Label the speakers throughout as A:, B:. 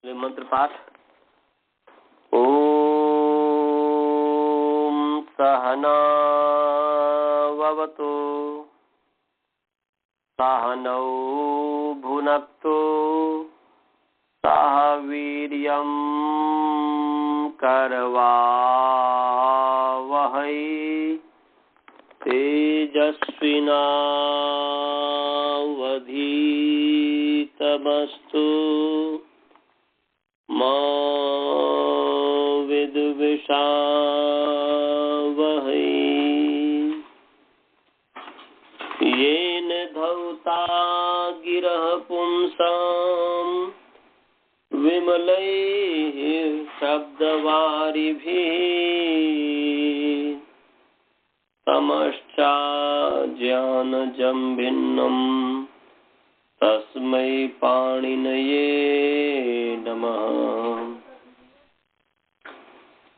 A: मंत्र पाठ। ओम सहनाववतु सहनौ भुनक्तु सह वीर्यं करवावहै तेजस्विनावधीतमस्तु मा विद्विषावहै। येन धौता गिरः पुंसां विमलैः शब्दवारिभिः तमश्चाज्ञानजं भिन्नं तस्मै पाणिनये नमः।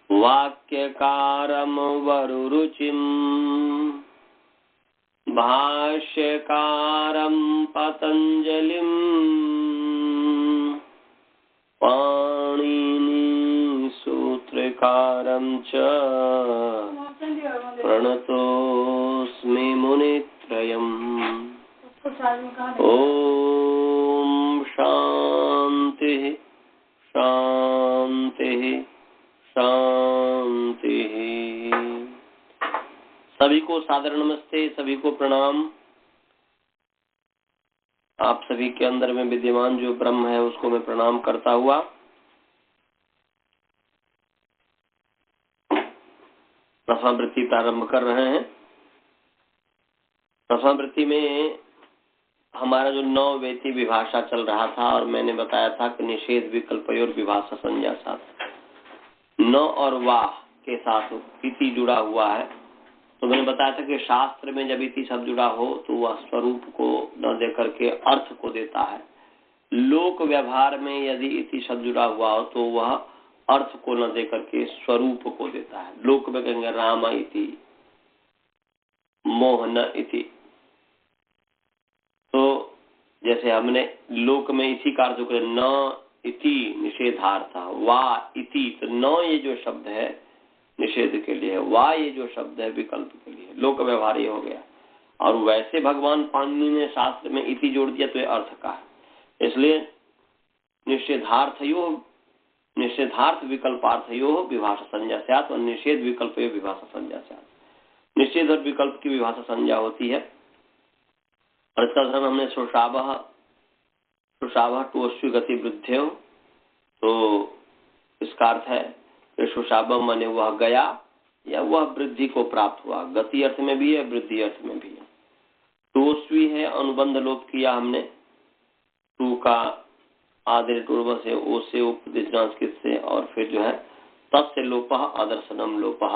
A: वाक्यकारं वरुरुचिं भाष्यकारं पतञ्जलिं पाणिनि सूत्रकारं च प्रणतोऽस्मि मुनित्रयम्। ओम शांति शांति शांति। सभी को सादर नमस्ते, सभी को प्रणाम। आप सभी के अंदर में विद्यमान जो ब्रह्म है उसको मैं प्रणाम करता हुआ रसावृत्ति प्रारंभ कर रहे हैं। रसावृत्ति में हमारा जो 9 वेती विभाषा चल रहा था और मैंने बताया था कि निषेध विकल्प और विभाषा संज्ञा साथ 9 और वाह के साथ इति जुड़ा हुआ है। तो मैंने बताया था कि शास्त्र में जब इति शब्द जुड़ा हो तो वह स्वरूप को न देकर के अर्थ को देता है। लोक व्यवहार में यदि इति शब्द जुड़ा हुआ हो तो वह अर्थ को न देकर के स्वरूप को देता है। लोक में कहेंगे राम इति, मोहन इति। तो जैसे हमने लोक में इसी का अर्थ कर न इति निषेधार्थ, वा इति, तो न ये जो शब्द है निषेध के लिए है, वा ये जो शब्द है विकल्प के लिए, लोक व्यवहार ये हो गया। और वैसे भगवान पाणिनि ने शास्त्र में इति जोड़ दिया तो ये अर्थ का है। इसलिए निषेधार्थ विकल्पार्थयो विभाषा संज्ञा स्यात् और निषेध विकल्प विभाषा संज्ञा स्यात्। निषेध और विकल्प की विभाषा संज्ञा होती है। और इसका उदाहरण हमने सुषावह टोस्वी गति वृद्धि हो, तो इसका अर्थ है कि सुषावह माने वह गया या वह वृद्धि को प्राप्त हुआ। गति अर्थ में भी है, वृद्धि अर्थ में भी है। टोस्वी है, अनुबंध लोप किया हमने, टू का आदर टूर्व से, ओ से, उपदेश संस्कृत से, और फिर जो है तस्य लोपः आदर्शनम लोपः,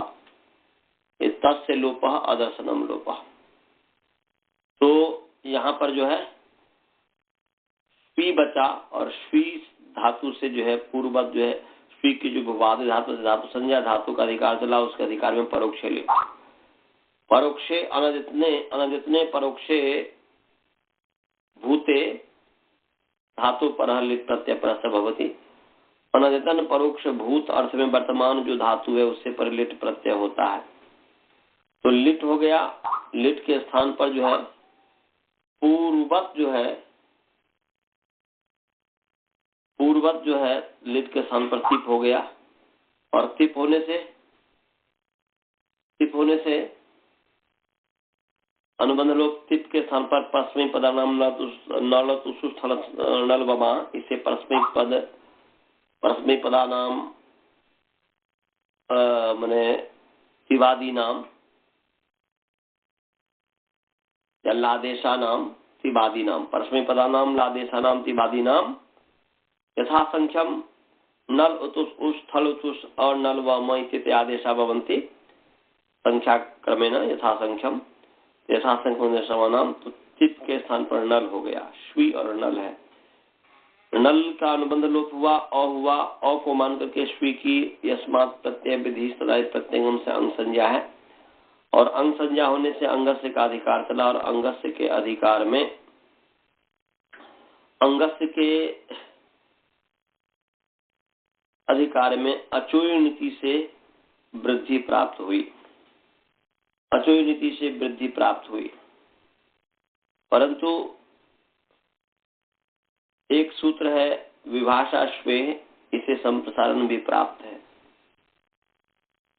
A: तस्य लोपः आदर्शनम लोपः। तो यहाँ पर जो है स्वी बचा और स्वी धातु से जो है पूर्ववत जो है स्वी की जो भुवादि धातु से धातु संज्ञा धातु का अधिकार चला, उसके अधिकार में परोक्षे ले परोक्षे अनदितने परोक्षे भूते धातु पर लिट प्रत्यय परस्य भवति। अनदितन परोक्ष भूत अर्थ में वर्तमान जो धातु है उससे पर लिट प्रत्यय होता है। तो लिट हो गया, लिट के स्थान पर जो है पूर्ववत जो है लिट के स्थान पर तिप हो गया। और तिप होने से अनुबंध लोप तिप के स्थान पर परस्मै पदानाम नल बमा, इसे परस्मै पदानाम माने तिवादी नाम या लादेशा नाम तिवादी नाम, परस्मै पदानाम लादेशा नाम तिवादी नाम यथा संख्यम नल उतुस उस थल उतुस और नल व म इत्यादि आदेशा भवन्ति संख्या क्रमेण यथा संख्यम नाम। तो चित के स्थान पर नल हो गया, श्वी और नल है। नल का अनुबंध लोप हुआ, अ को मान करके श्वी की यस्मात् प्रत्यय विधि सदाय प्रत्यय से अंग संज्ञा है। और अंग संज्ञा होने से अंगस्य का अधिकार चला और अंगस्य के अधिकार में अंगस्य के अधिकार में अचोय नीति से वृद्धि प्राप्त हुई, अचोय नीति से वृद्धि प्राप्त हुई। परंतु एक सूत्र है विभाषा स्वे, इसे संप्रसारण भी प्राप्त है।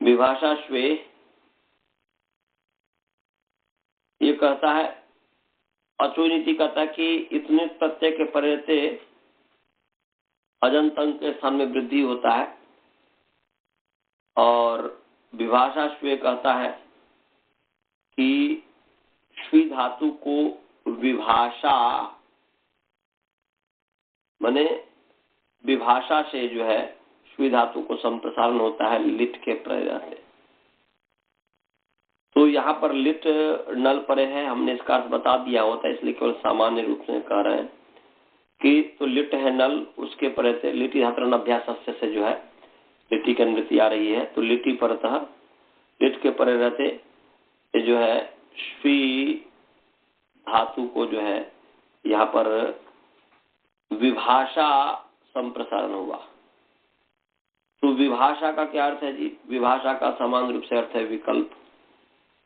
A: विभाषा स्वे ये कहता है, अचोय नीति कहता है कि इतने प्रत्यय के परे रहते अजंत अंग के स्थान में वृद्धि होता है। और विभाषा स्वे कहता है कि स्वी धातु को विभाषा माने विभाषा से जो है स्वी धातु को संप्रसारण होता है लिट के प्रत्यय से। तो यहाँ पर लिट नल परे है, हमने इसका अर्थ बता दिया होता है, इसलिए केवल सामान्य रूप से कह रहे हैं कि तो लिट है नल, उसके परे से लिटी धातुन अभ्यास से जो है लिट्टी की अनुवृत्ति आ रही है। तो लिट्टी परतः लिट के परे रहते ये जो है स्वी धातु को जो है यहाँ पर विभाषा संप्रसारण हुआ। तो विभाषा का क्या अर्थ है जी? विभाषा का समान रूप से अर्थ है विकल्प।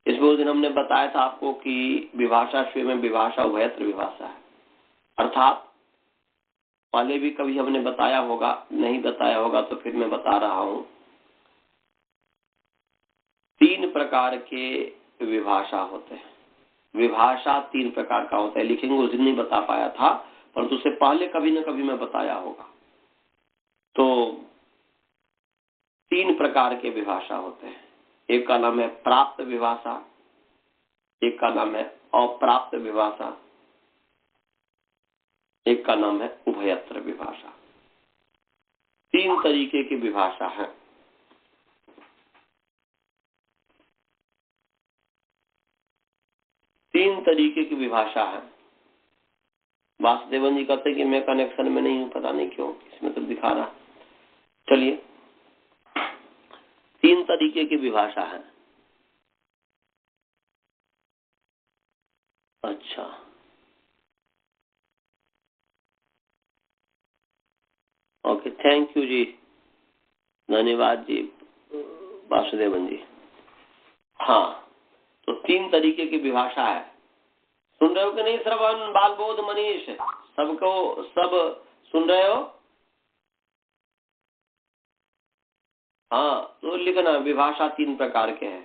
A: इसमें उस दिन हमने बताया था आपको कि विभाषा स्वे में विभाषा उभयत्र विभाषा है, अर्थात पहले भी कभी हमने बताया होगा, नहीं बताया होगा तो फिर मैं बता रहा हूं। 3 प्रकार के विभाषा होते हैं। विभाषा 3 प्रकार का होता है, लिखेंगे उस दिन नहीं बता पाया था, परंतु उससे पहले कभी न कभी मैं बताया होगा। तो 3 प्रकार के विभाषा होते हैं। एक का नाम है प्राप्त विभाषा, एक का नाम है अप्राप्त विभाषा, एक का नाम है उभयत्र विभाषा। 3 तरीके की विभाषा है। तीन तरीके की विभाषा है। वासुदेवन जी कहते हैं कि मैं कनेक्शन में नहीं हूं, पता नहीं क्यों, इसमें तो दिखा रहा। चलिए, 3 तरीके की विभाषा है। अच्छा, ओके, थैंक यू जी, धन्यवाद जी वासुदेवन जी। हाँ, तो 3 तरीके की विभाषा है। सुन रहे हो कि नहीं? श्रवण, बाल बोध, मनीष, सबको सब सुन रहे हो? हाँ, तो लिखना विभाषा 3 प्रकार के हैं।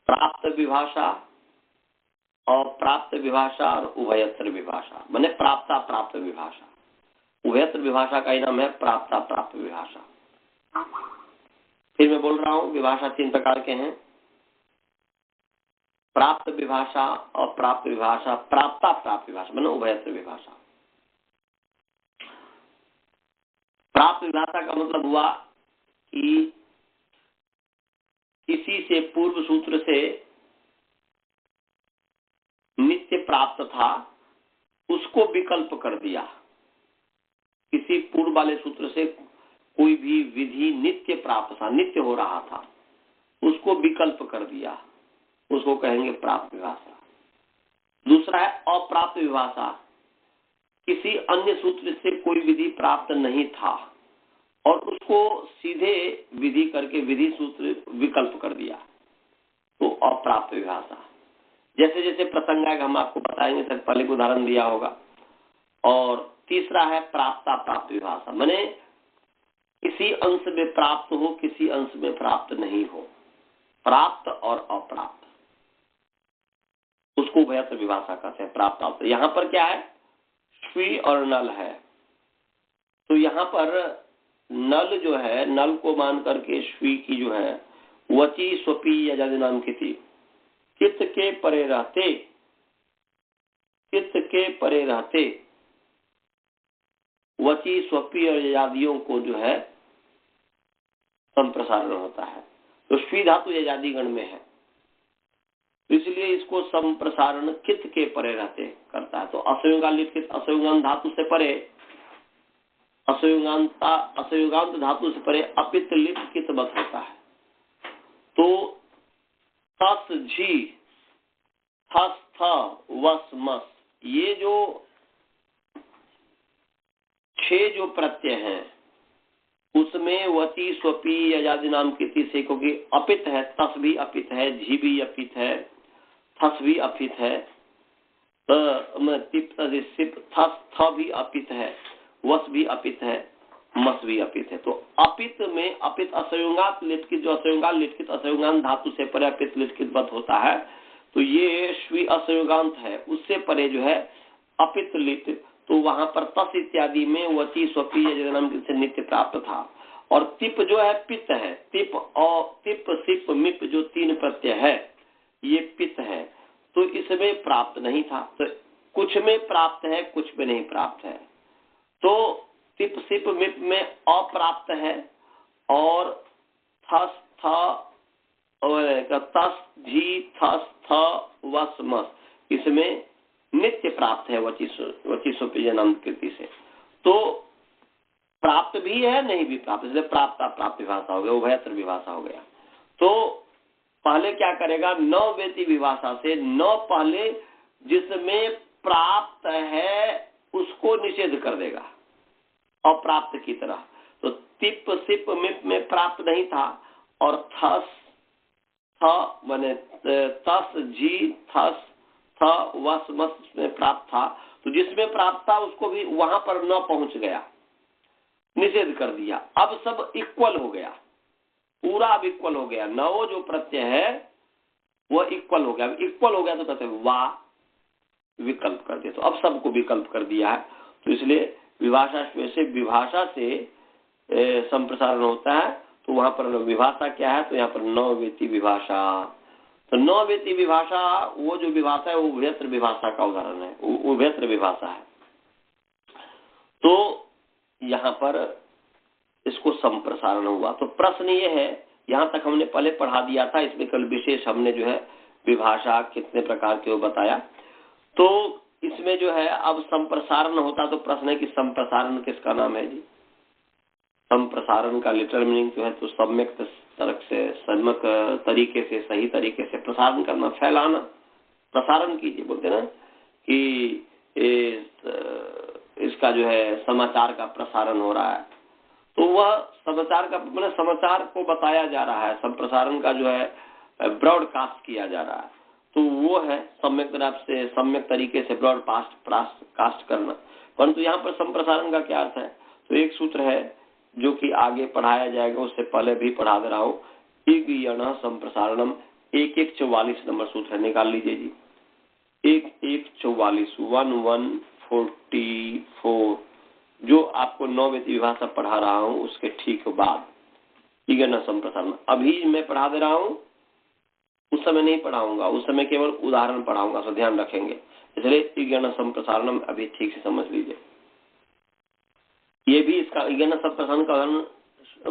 A: प्राप्त विभाषा, अप्राप्त विभाषा और उभयत्र विभाषा, माने प्राप्ता प्राप्त विभाषा। उभयत्र विभाषा का ही नाम है प्राप्ता प्राप्त विभाषा। फिर मैं बोल रहा हूँ, विभाषा 3 प्रकार के हैं। प्राप्त विभाषा, अप्राप्त विभाषा, प्राप्ता प्राप्त विभाषा, माने उभयत्र विभाषा। प्राप्त विभाषा का मतलब हुआ कि किसी से पूर्व सूत्र से नित्य प्राप्त था, उसको विकल्प कर दिया। किसी पूर्व वाले सूत्र से कोई भी विधि नित्य प्राप्त था, नित्य हो रहा था, उसको विकल्प कर दिया, उसको कहेंगे प्राप्त विभाषा। दूसरा है अप्राप्त विभाषा। किसी अन्य सूत्र से कोई विधि प्राप्त नहीं था और उसको सीधे विधि करके विधि सूत्र विकल्प कर दिया, तो अप्राप्त विभाषा। जैसे जैसे प्रसंग आएगा हम आपको बताएंगे, सर पहले को उदाहरण दिया होगा। और तीसरा है प्राप्ता प्राप्त विभाषा, माने किसी अंश में प्राप्त हो, किसी अंश में प्राप्त नहीं हो, प्राप्त और अप्राप्त, उसको उभयत्र विभाषा कहते हैं। प्राप्त यहाँ पर क्या है? स्वी और नल है। तो यहाँ पर नल जो है, नल को मान करके स्वी की जो है वची स्वपी यजादि नाम की थी, चित्त के परे रहते, चित्त के परे रहते वची स्वपी और यजादियों को जो है संप्रसारण होता है। तो स्वी धातु यजादि गण में है, इसलिए इसको संप्रसारण कित के परे रहते करता है। तो असंयोगालित असंयोगांत धातु से परे, असंयोगांत धातु से परे अपित लिट कितवत होता है। तो तस झी थस थ वस मस, ये जो 6 जो प्रत्यय हैं, उसमें वती स्वपी यजादि नाम की तीसरे, क्योंकि अपित है, तस भी अपित है, झी भी अपित है, थस भी अपित है, थस थ भी अपित है, वस भी अपित है, मस भी अपित है। तो अपित में अपित असंयुगात लिटकित, जो असंयुगात लिटकित असंयुगांत धातु से परे अपित लिटकित बत होता है, तो ये श्वी असंयुगांत है, उससे परे जो है अपित लिट, तो वहां पर तस इत्यादि में वती स्वपी नाम से नित्य प्राप्त था। और तिप जो है पित है, तिप और तिप सिप मिप जो तीन प्रत्यय है ये पित है, तो इसमें प्राप्त नहीं था। तो कुछ में प्राप्त है, कुछ में नहीं प्राप्त है। तो तिप सिप मिप में अप्राप्त है, और थस थ तस झी थस थ वस मस इसमें नित्य प्राप्त है वचिस्वपीय नाम कृति से। तो प्राप्त भी है, नहीं भी प्राप्त, इसलिए प्राप्त प्राप्त विभाषा हो गया, उभयत्र विभाषा हो गया। तो पहले क्या करेगा, न वेति विभाषा से, न पहले जिसमें प्राप्त है उसको निषेध कर देगा अप्राप्त की तरह। तो तिप सिप मिप में प्राप्त नहीं था, और थस थ माने तस जी थस थ वस मस में प्राप्त था, तो जिसमें प्राप्त था उसको भी वहां पर न पहुंच गया, निषेध कर दिया। अब सब इक्वल हो गया, पूरा अब इक्वल हो गया, नवो जो प्रत्यय है वो इक्वल हो गया। इक्वल हो गया तो कहते हैं वाह, विकल्प कर दिया, तो अब सबको विकल्प कर दिया है। तो इसलिए विभाषा से विभाषा से संप्रसारण होता है। तो वहां पर विभाषा क्या है, तो यहाँ पर नवेति विभाषा। तो नवेति विभाषा वो जो विभाषा है वो उभयत्र विभाषा का उदाहरण है, उभयत्र विभाषा है। तो यहाँ पर इसको संप्रसारण हुआ। तो प्रश्न ये है, यहाँ तक हमने पहले पढ़ा दिया था, इसमें कल विशेष हमने जो है विभाषा कितने प्रकार के वो बताया। तो इसमें जो है अब संप्रसारण होता, तो प्रश्न है कि संप्रसारण किसका नाम है जी। संप्रसारण का लिटरल मीनिंग जो है तो सम्यक तरह से, सम्यक तरीके से, सही तरीके से प्रसारण करना, फैलाना, प्रसारण कीजिए बोलते ना कि इसका जो है समाचार का प्रसारण हो रहा है, तो वह समाचार का मतलब समाचार को बताया जा रहा है, संप्रसारण का जो है ब्रॉडकास्ट किया जा रहा है, तो वो है सम्यक तरह से, सम्यक तरीके से ब्रॉडकास्ट करना। परंतु यहाँ पर संप्रसारण का क्या अर्थ है, तो एक सूत्र है जो कि आगे पढ़ाया जाएगा, उससे पहले भी पढ़ा दे रहा हूँ। इग संप्रसारणम 1144 नंबर सूत्र है, निकाल लीजिए जी। 1144 1144 जो आपको नवेति विभाषा पढ़ा रहा हूँ उसके ठीक बाद इगन संप्रसारण। अभी मैं पढ़ा दे रहा हूँ, उस समय नहीं पढ़ाऊंगा, उस समय केवल उदाहरण पढ़ाऊंगा, तो ध्यान रखेंगे। इसलिए इगन संप्रसारणम अभी ठीक से समझ लीजिए। ये भी इसका इगन संप्रसारण का उदाहरण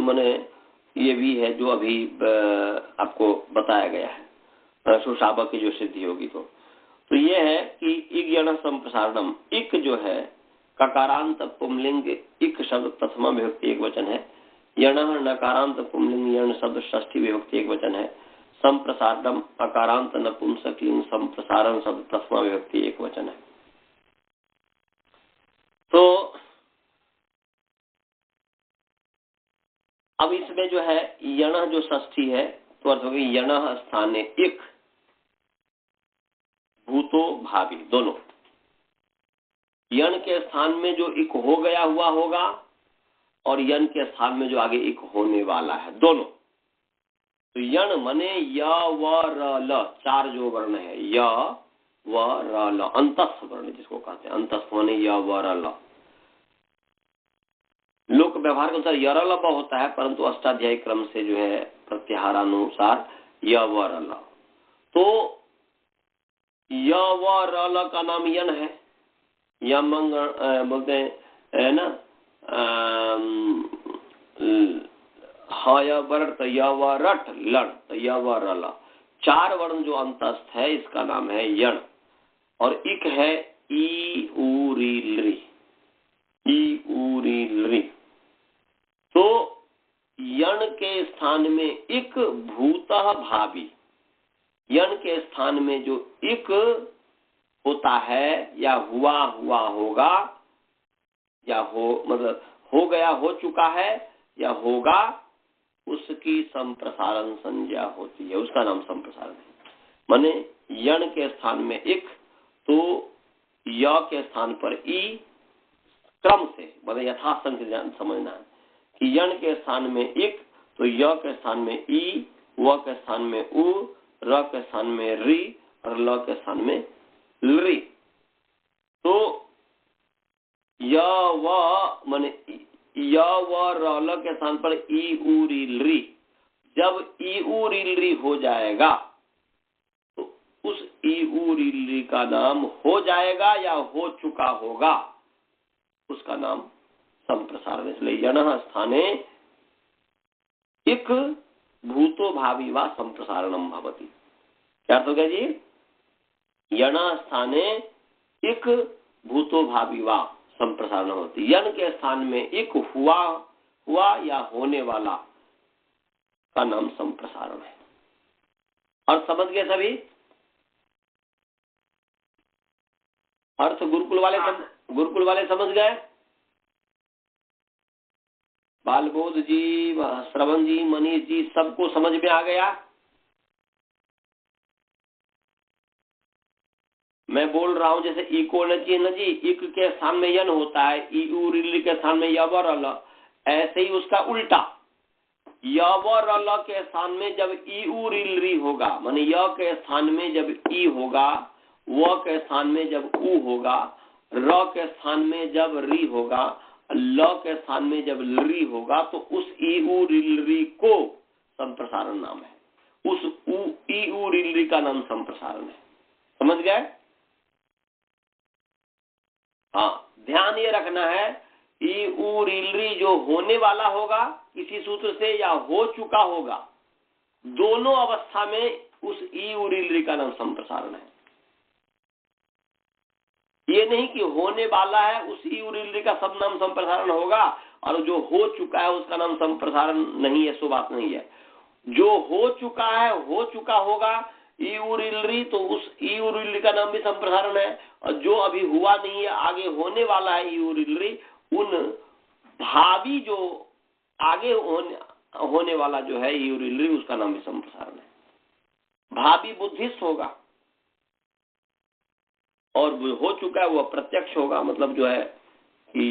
A: मैंने ये भी है जो अभी आपको बताया गया है, सुशाबक की जो सिद्धि होगी। तो ये है कि इगन संप्रसारणम, इक जो है ककारांत पुंलिंग इक शब्द प्रथमा विभक्ति एक वचन है, यण नकारांत पुंलिंग यण शब्द षष्ठी विभक्ति एक वचन है, संप्रसारणम अकारांत नपुंसकलिंग संप्रसारण शब्द प्रथमा विभक्ति एक वचन है। तो अब इसमें जो है यण जो षष्ठी है तो अर्थ होगी यण स्थाने इक भूतो भावी, दोनों यण के स्थान में जो इक हो गया हुआ होगा और यण के स्थान में जो आगे इक होने वाला है, दोनों। तो यण मने य व र ल, चार जो वर्ण है य व र ल, अंतस्थ वर्ण जिसको कहते हैं, अंतस्थ मने य व र ल। लोक व्यवहार के अनुसार यरल होता है, परंतु अष्टाध्यायी क्रम से जो है प्रत्याहारानुसार य व र ल। तो य व र ल का नाम यण है, यमंग बोलते हैं ना, हय वर्त य व रट लड़, तो य व र ल, चार वर्ण जो अंतस्थ है इसका नाम है यण। और इक है ई उ री लृ, ई उ री लृ। तो यण के स्थान में इक भूतः भावी, यण के स्थान में जो इक होता है या हुआ होगा या हो मतलब हो गया, हो चुका है, या होगा उसकी संप्रसारण संज्ञा होती है, उसका नाम संप्रसारण है। माने यण के स्थान में इक तो य के स्थान पर ई क्रम से, मतलब यथासंख्य समझना है कि यण के स्थान में इक तो य के स्थान में ई, व के स्थान में उ, र के स्थान में री और ल के स्थान में लरी। तो य व माने य व र ल के स्थान पर ई उ री लरी, जब ई उ री लरी हो जाएगा तो उस ई उ री लरी का नाम हो जाएगा या हो चुका होगा, उसका नाम संप्रसारण। इसलिए यणः स्थाने इक भूतो भावी वा संप्रसारणम भवति। क्या अर्थ हो गया जी? यणः स्थाने इक भूतो भावी वा संप्रसारण होती। यण के स्थान में इक हुआ या होने वाला का नाम संप्रसारण है। और समझ गए सभी? अर्थ गुरुकुल वाले समझ गए? बालबोध जी, श्रवण जी, मनीष जी, सबको समझ में आ गया? मैं बोल रहा हूं जैसे इको न जी, इक के स्थान में यन होता है, ई उ रिली के स्थान में यवर अल, ऐसे ही उसका उल्टा यवर अल के स्थान में जब ई उ रिलरी होगा, माने य के स्थान में जब ई होगा, व के स्थान में जब उ होगा, र के स्थान में जब री होगा, ल के स्थान में जब लरी होगा, तो उस ई उ रिलरी को संप्रसारण नाम है। उस ई उ रिलरी का नाम संप्रसारण है। समझ गए? हाँ, ध्यान ये रखना है, ई उ रिलरी जो होने वाला होगा किसी सूत्र से या हो चुका होगा, दोनों अवस्था में उस ई उ रिलरी का नाम संप्रसारण है। ये नहीं कि होने वाला है उस ई उ रिलरी का सब नाम संप्रसारण होगा और जो हो चुका है उसका नाम संप्रसारण नहीं है, सो बात नहीं है। जो हो चुका है, हो चुका होगा ई उ रिलरी, तो उस ई उ रिलरी का नाम भी संप्रसारण है। और जो अभी हुआ नहीं है, आगे होने वाला है ई उ रिलरी, उन भावी जो आगे होने वाला जो है ई उ रिलरी, उसका नाम भी संप्रसारण है। भावी बुद्धिस्ट होगा और वो हो चुका है वो प्रत्यक्ष होगा, मतलब जो है कि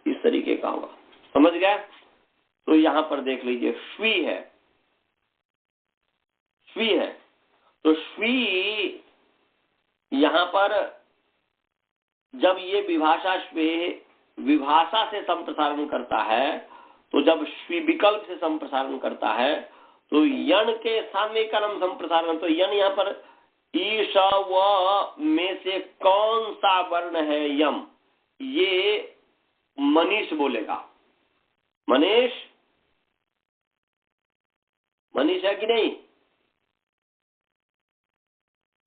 A: इस तरीके का होगा। समझ गए? तो यहां पर देख लीजिए, श्वी है, श्वी है, तो श्वी यहां पर जब ये विभाषा से संप्रसारण करता है, तो जब श्वी विकल्प से संप्रसारण करता है तो यण के स्थान में का नाम संप्रसारण। तो यण यहां पर ईश व में से कौन सा वर्ण है यम, ये मनीष बोलेगा। मनीष है कि नहीं?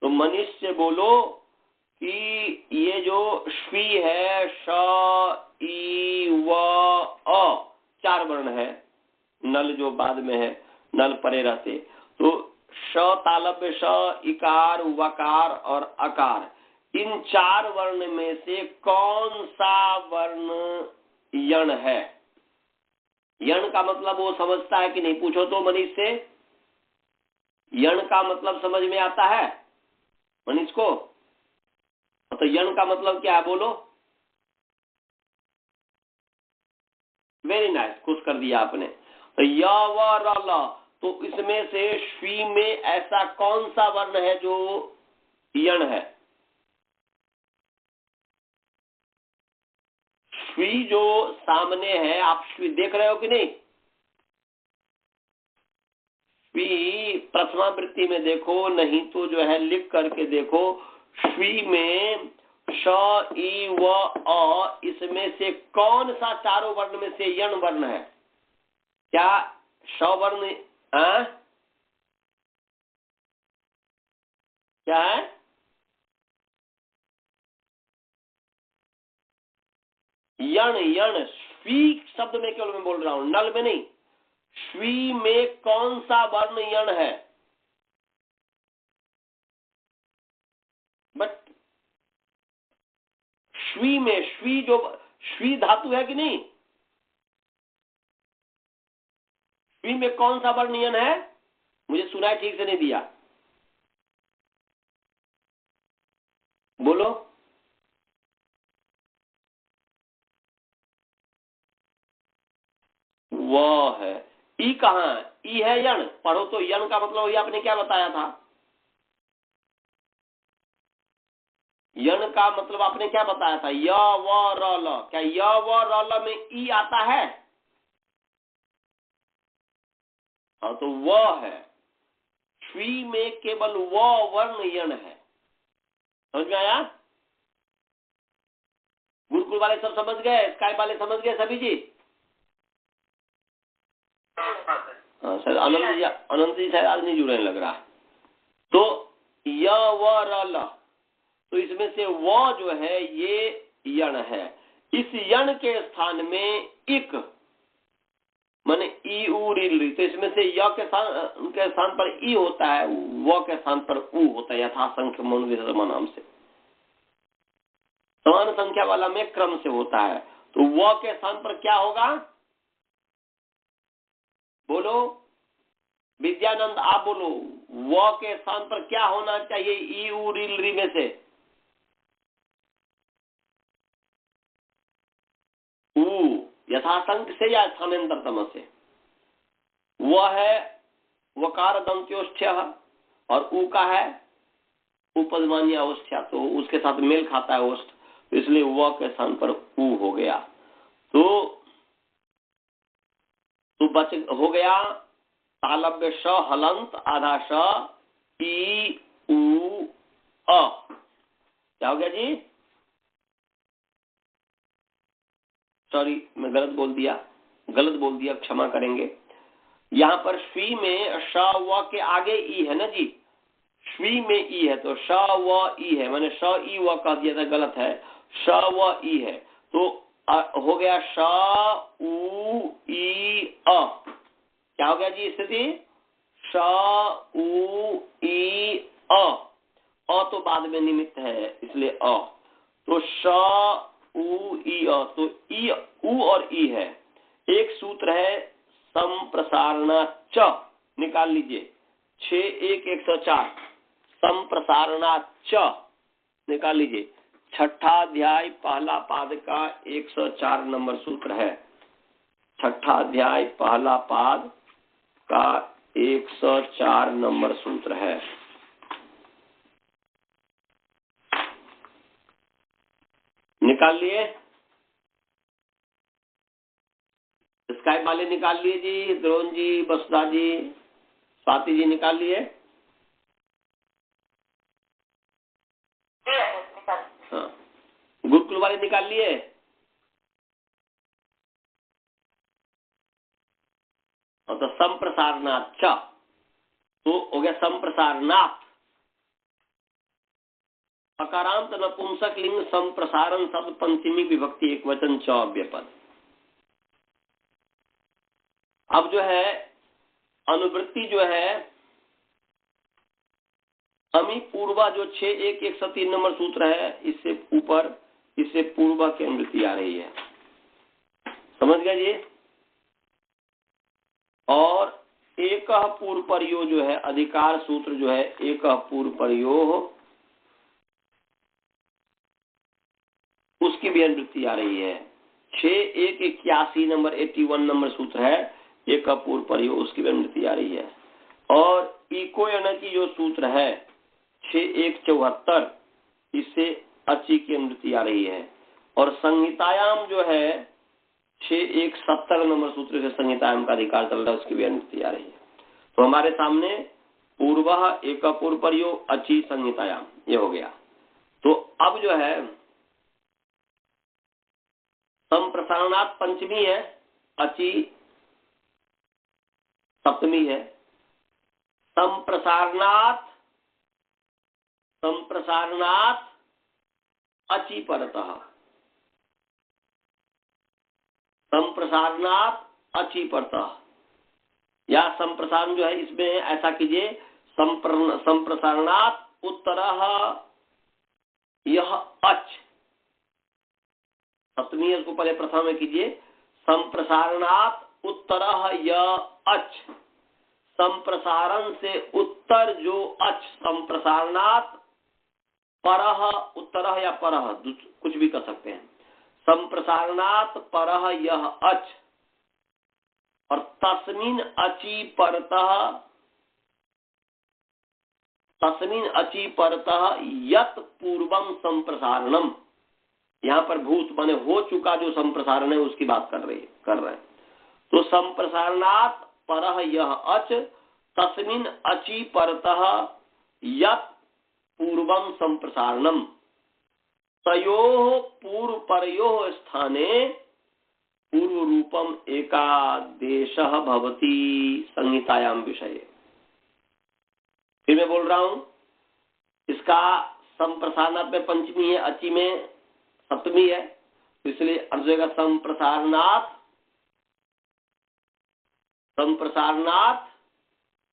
A: तो मनीष से बोलो कि ये जो श्वी है, श ई व अ, 4 वर्ण है, नल जो बाद में है, नल परे रहते, तो श तालव्य श, इकार, वकार और अकार, इन 4 वर्ण में से कौन सा वर्ण यण है? यण का मतलब वो समझता है कि नहीं? पूछो तो मनीष से, यण का मतलब समझ में आता है मनीष को? तो यण का मतलब क्या है, बोलो? वेरी नाइस, खुश कर दिया आपने। तो य व र ल, तो इसमें से श्वी में ऐसा कौन सा वर्ण है जो यण है? श्वी जो सामने है, आप श्वी देख रहे हो कि नहीं? श्वी प्रथमा वृत्ति में देखो, नहीं तो जो है लिख करके देखो। श्वी में श ई व अ, इसमें से कौन सा 4 वर्ण में से यण वर्ण है? क्या श वर्ण क्या है? यण श्वी शब्द में केवल मैं बोल रहा हूं, नल में नहीं। श्वी में कौन सा वर्ण यण है? बट श्वी में, श्वी जो श्वी धातु है कि नहीं? श्वी में कौन सा वर्ण यण है? मुझे सुनाई ठीक से नहीं दिया, बोलो। वो है। ई कहाँ है? ई है यण। पढ़ो तो। यण का मतलब ये आपने क्या बताया था? यण का मतलब आपने क्या बताया था? य व र ल। क्या य व र ल में ई आता है? हाँ, तो व है। श्वी में केवल व वर्ण यण है। समझ में आया? गुरुकुल वाले सब समझ गए? स्काई वाले समझ गए सभी जी? हाँ सर, अनंत जी शायद आज नहीं जुड़ने लग रहा है। तो य व र ल, तो इसमें से व जो है ये यण है। इस यण के स्थान में इक माने ई उ री ली, तो इसमें से य के स्थान पर ई होता है, व के स्थान पर उ होता है। यथासंख्य मौन नाम से समान संख्या वाला में क्रम से होता है। तो व के स्थान पर क्या होगा? बोलो विद्यानंद, आप बोलो। व के स्थान पर क्या होना चाहिए? ई उ री ली में से उ, यथासंख्य से या स्थानांतरतम से। वह है वकार दंत्योष्ठ्य और उ का है उपदमान्य अवस्था, तो उसके साथ मेल खाता है ओष्ठ, तो इसलिए व के स्थान पर उ हो गया। तो बच हो गया तालव्य श हलंत आधा श ई उ अ। क्या हो गया जी? सॉरी, मैं गलत बोल दिया, क्षमा करेंगे। यहाँ पर श्वी में श व के आगे ई है ना जी। श्वी में ई है तो श व ई है, मैंने श ई व कह दिया था, गलत है। श व ई है तो हो गया श उ ई अ। क्या हो गया जी स्थिति? श उ ई अ। तो बाद में निमित्त है इसलिए अ। तो श उ ई अ, तो ई उ और ई है। एक सूत्र है संप्रसारणा च, निकाल लीजिए। 6-1-104 संप्रसारणा च निकाल लीजिए। छठा अध्याय पहला पाद का 104 नंबर सूत्र है। छठा अध्याय पहला पाद का 104 नंबर सूत्र है। निकाल लिए? स्काई वाले निकाल लिए जी? द्रोण जी, बसुधा जी, स्वाति जी निकाल लिए? हाँ, गुरुकुल वाले निकाल लिए? और तो संप्रसारणात् च, तो हो गया संप्रसारणात्। अकारांत नपुंसक लिंग संप्रसारण शब्द पंचमी विभक्ति एक वचन च अव्ययपद। अब जो है अनुवृत्ति जो है अमी पूर्वा जो 6-1-103 नंबर सूत्र है, इससे ऊपर इससे पूर्वा की अनुवृत्ति आ रही है। समझ गए जी? और एक पूर्व परयो जो है अधिकार सूत्र जो है एक पूर्व परयो, उसकी भी अनुवृत्ति आ रही है। 6-1-81 नंबर 81 नंबर सूत्र है एक पूर्व परयो, उसकी भी अनुवृत्ति आ रही है। और इको यन की जो सूत्र है 6-1-74, इससे अची की अनुवृत्ति आ रही है। और संहितायाम जो है 6-1-70 नंबर सूत्र से संहितायाम का अधिकार चल रहा है, उसकी भी अनुवृत्ति आ रही है। तो हमारे सामने पूर्व एक पूर्व परयो अची संहितायाम ये हो गया। तो अब जो है संप्रसारणात् पंचमी है, अची सप्तमी है। संप्रसारणात् अची परतः, संप्रसारणात् अची परतः, या संप्रसारण जो है इसमें ऐसा कीजिए संप्रसारणात् उत्तरः यह अच, सप्तमी है उसको पहले प्रथम में कीजिए। संप्रसारणात् उत्तरः य अच, संप्रसारण से उत्तर जो अच, संप्रसारणात् परः, उत्तरः या परः कुछ भी कर सकते हैं, संप्रसारणात् परः यह अच, और तस्मिन् अचि परतः, तस्मिन् अचि परतः यत् पूर्वम संप्रसारणम, यहाँ पर भूत माने हो चुका जो संप्रसारण है उसकी बात कर रहे हैं। तो संप्रसारणात् परः यह अच, तस्मिन् अचि परतः यत् पूर्वम संप्रसारणम, तयोः पूर्व परयोः स्थाने पूर्व रूपम एकादेशः भवति संहितायाम विषये। फिर मैं बोल रहा हूं, इसका संप्रसारणात् में पंचमी है, अचि में सप्तमी है, तो इसलिए अर्थ होगा संप्रसारणात्, संप्रसारणात्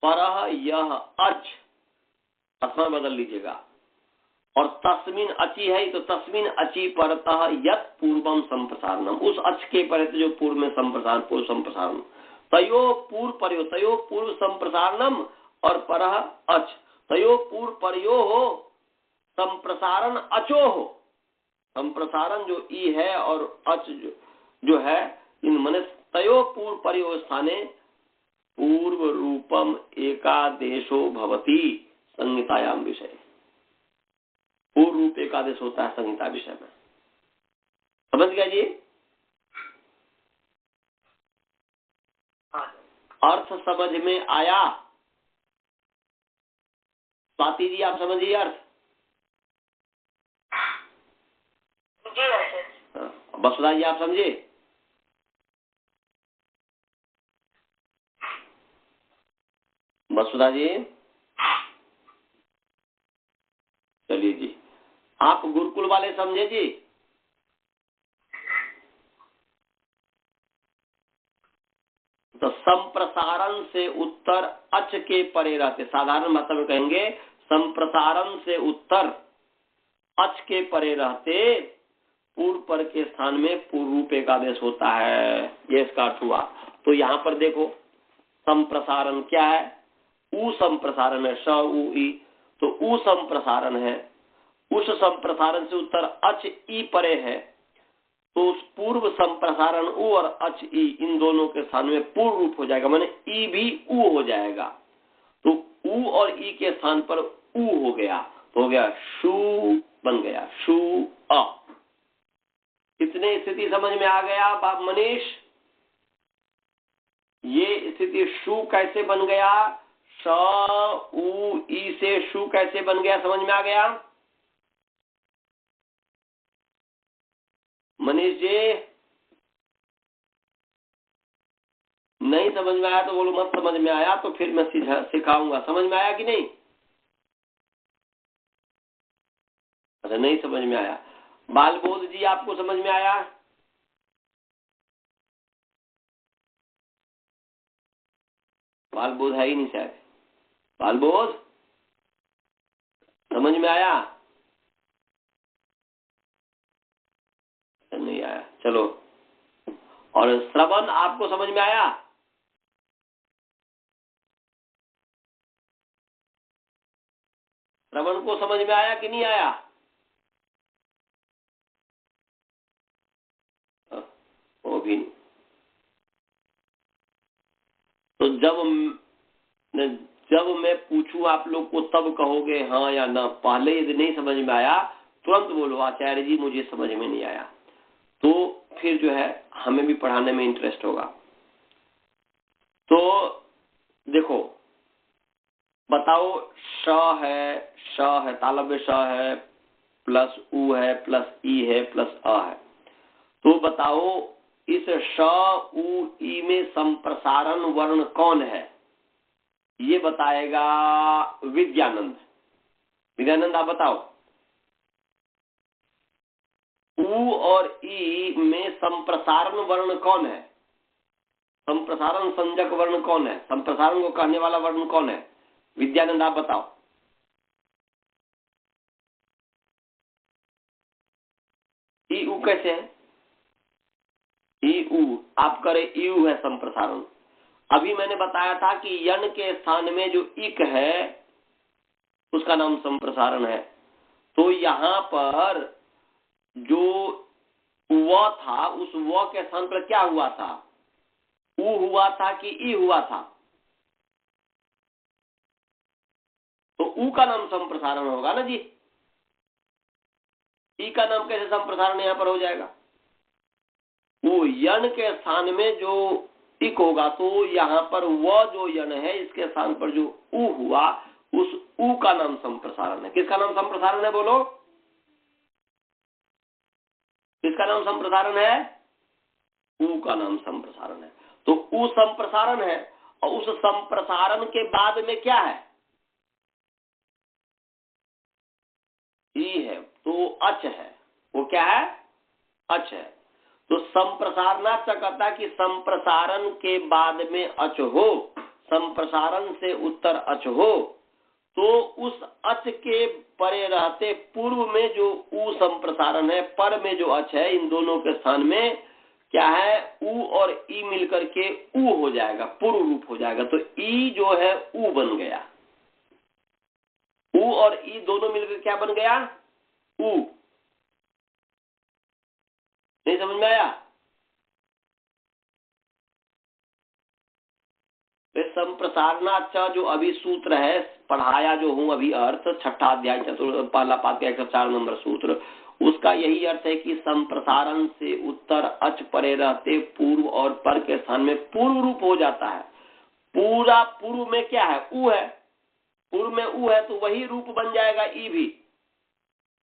A: परः यह अच, असमा बदल लीजिएगा, और तस्मिन अचि है तो तस्मिन अचि परतः यत् पूर्वम संप्रसारणम, उस अच के परत जो पूर्व में संप्रसारण, पूर्व संप्रसारण, तयो पूर्व परयो, तयो पूर्व संप्रसारणम और परः अच, तयो पूर्व परयो हो संप्रसारण अचो हो, संप्रसारण जो ई है और अच जो है, इन मने तयो पूर्व परयो स्थाने पूर्व रूपम एकादेशो भवति संहितायाम विषय। पूर्व रूप एकादेश होता है संहिता विषय में, समझ गया जी? अर्थ समझ में आया? स्वाति जी आप समझिए अर्थ? वसुधा जी आप समझे? वसुधा जी चलिए जी, आप गुरुकुल वाले समझे जी? तो संप्रसारण से उत्तर अच के परे रहते, साधारण भाषा में कहेंगे संप्रसारण से उत्तर अच के परे रहते पूर्व पर के स्थान में पूर्व रूप एकादेश होता है, ये इसका अर्थ हुआ। तो यहाँ पर देखो संप्रसारण क्या है? उ संप्रसारण है, स उ ई, तो उ संप्रसारण है, उस संप्रसारण से उत्तर अच ई परे है, तो उस पूर्व संप्रसारण उ और अच ई इन दोनों के स्थान में पूर्व रूप हो जाएगा, माने ई भी उ हो जाएगा। तो उ और ई के स्थान पर उ हो गया, तो हो गया शु बन गया, शु अ। इतने स्थिति समझ में आ गया बाप मनीष? ये स्थिति शु कैसे बन गया, स उ ई से शु कैसे बन गया, समझ में आ गया मनीष जी? नहीं समझ में आया तो बोलो मत समझ में आया, तो फिर मैं सिखाऊंगा। समझ में आया कि नहीं? अच्छा नहीं समझ में आया। बाल बोध जी आपको समझ में आया? बाल बोध है ही नहीं शायद। बाल बोध समझ में आया? नहीं आया, चलो। और श्रवण आपको समझ में आया? श्रवण को समझ में आया कि नहीं आया? वो भी नहीं। तो जब मैं पूछूं आप लोग को तब कहोगे हाँ या ना। पहले यदि नहीं समझ में आया तुरंत बोलो आचार्य जी मुझे समझ में नहीं आया, तो फिर जो है हमें भी पढ़ाने में इंटरेस्ट होगा। तो देखो बताओ, श है तालव्य श है, प्लस उ है, प्लस ई है, प्लस अ है। तो बताओ इस श उ ई में संप्रसारण वर्ण कौन है? ये बताएगा विद्यानंद। विद्यानंद आप बताओ, उ और ई में संप्रसारण वर्ण कौन है? संप्रसारण संजक वर्ण कौन है? संप्रसारण को कहने वाला वर्ण कौन है? विद्यानंद आप बताओ। ई उ कैसे है? ई उ, आप करे ई उ है संप्रसारण। अभी मैंने बताया था कि यन के स्थान में जो इक है उसका नाम संप्रसारण है। तो यहाँ पर जो व था, उस व के स्थान पर क्या हुआ था? उ हुआ था कि ई हुआ था? तो उ का नाम संप्रसारण होगा ना जी। ई का नाम कैसे संप्रसारण यहाँ पर हो जाएगा? वो यन के स्थान में जो इक होगा, तो यहाँ पर व जो यन है इसके स्थान पर जो उ हुआ, उस उ का नाम संप्रसारण है। किसका नाम संप्रसारण है बोलो? किसका नाम संप्रसारण है? उ का नाम संप्रसारण है। तो उ संप्रसारण है, और उस संप्रसारण के बाद में क्या है? ई है, तो अच है। वो क्या है? अच है। तो संप्रसारणार्थ कहता है कि संप्रसारण के बाद में अच हो, संप्रसारण से उत्तर अच हो, तो उस अच के परे रहते पूर्व में जो उ संप्रसारण है, पर में जो अच है, इन दोनों के स्थान में क्या है? उ और ई मिलकर के उ हो जाएगा, पूर्व रूप हो जाएगा। तो ई जो है उ बन गया, उ और ई दोनों मिलकर क्या बन गया? उ। नहीं समझ में आया? संप्रसारणार्थ जो अभी सूत्र है पढ़ाया जो हूं अभी, अर्थ छठा अध्याय पहला पाद का 104 नंबर सूत्र, उसका यही अर्थ है कि संप्रसारण से उत्तर अच परे रहते पूर्व और पर के स्थान में पूर्व रूप हो जाता है। पूरा पूर्व में क्या है? उ है। पूर्व में उ है तो वही रूप बन जाएगा ई भी।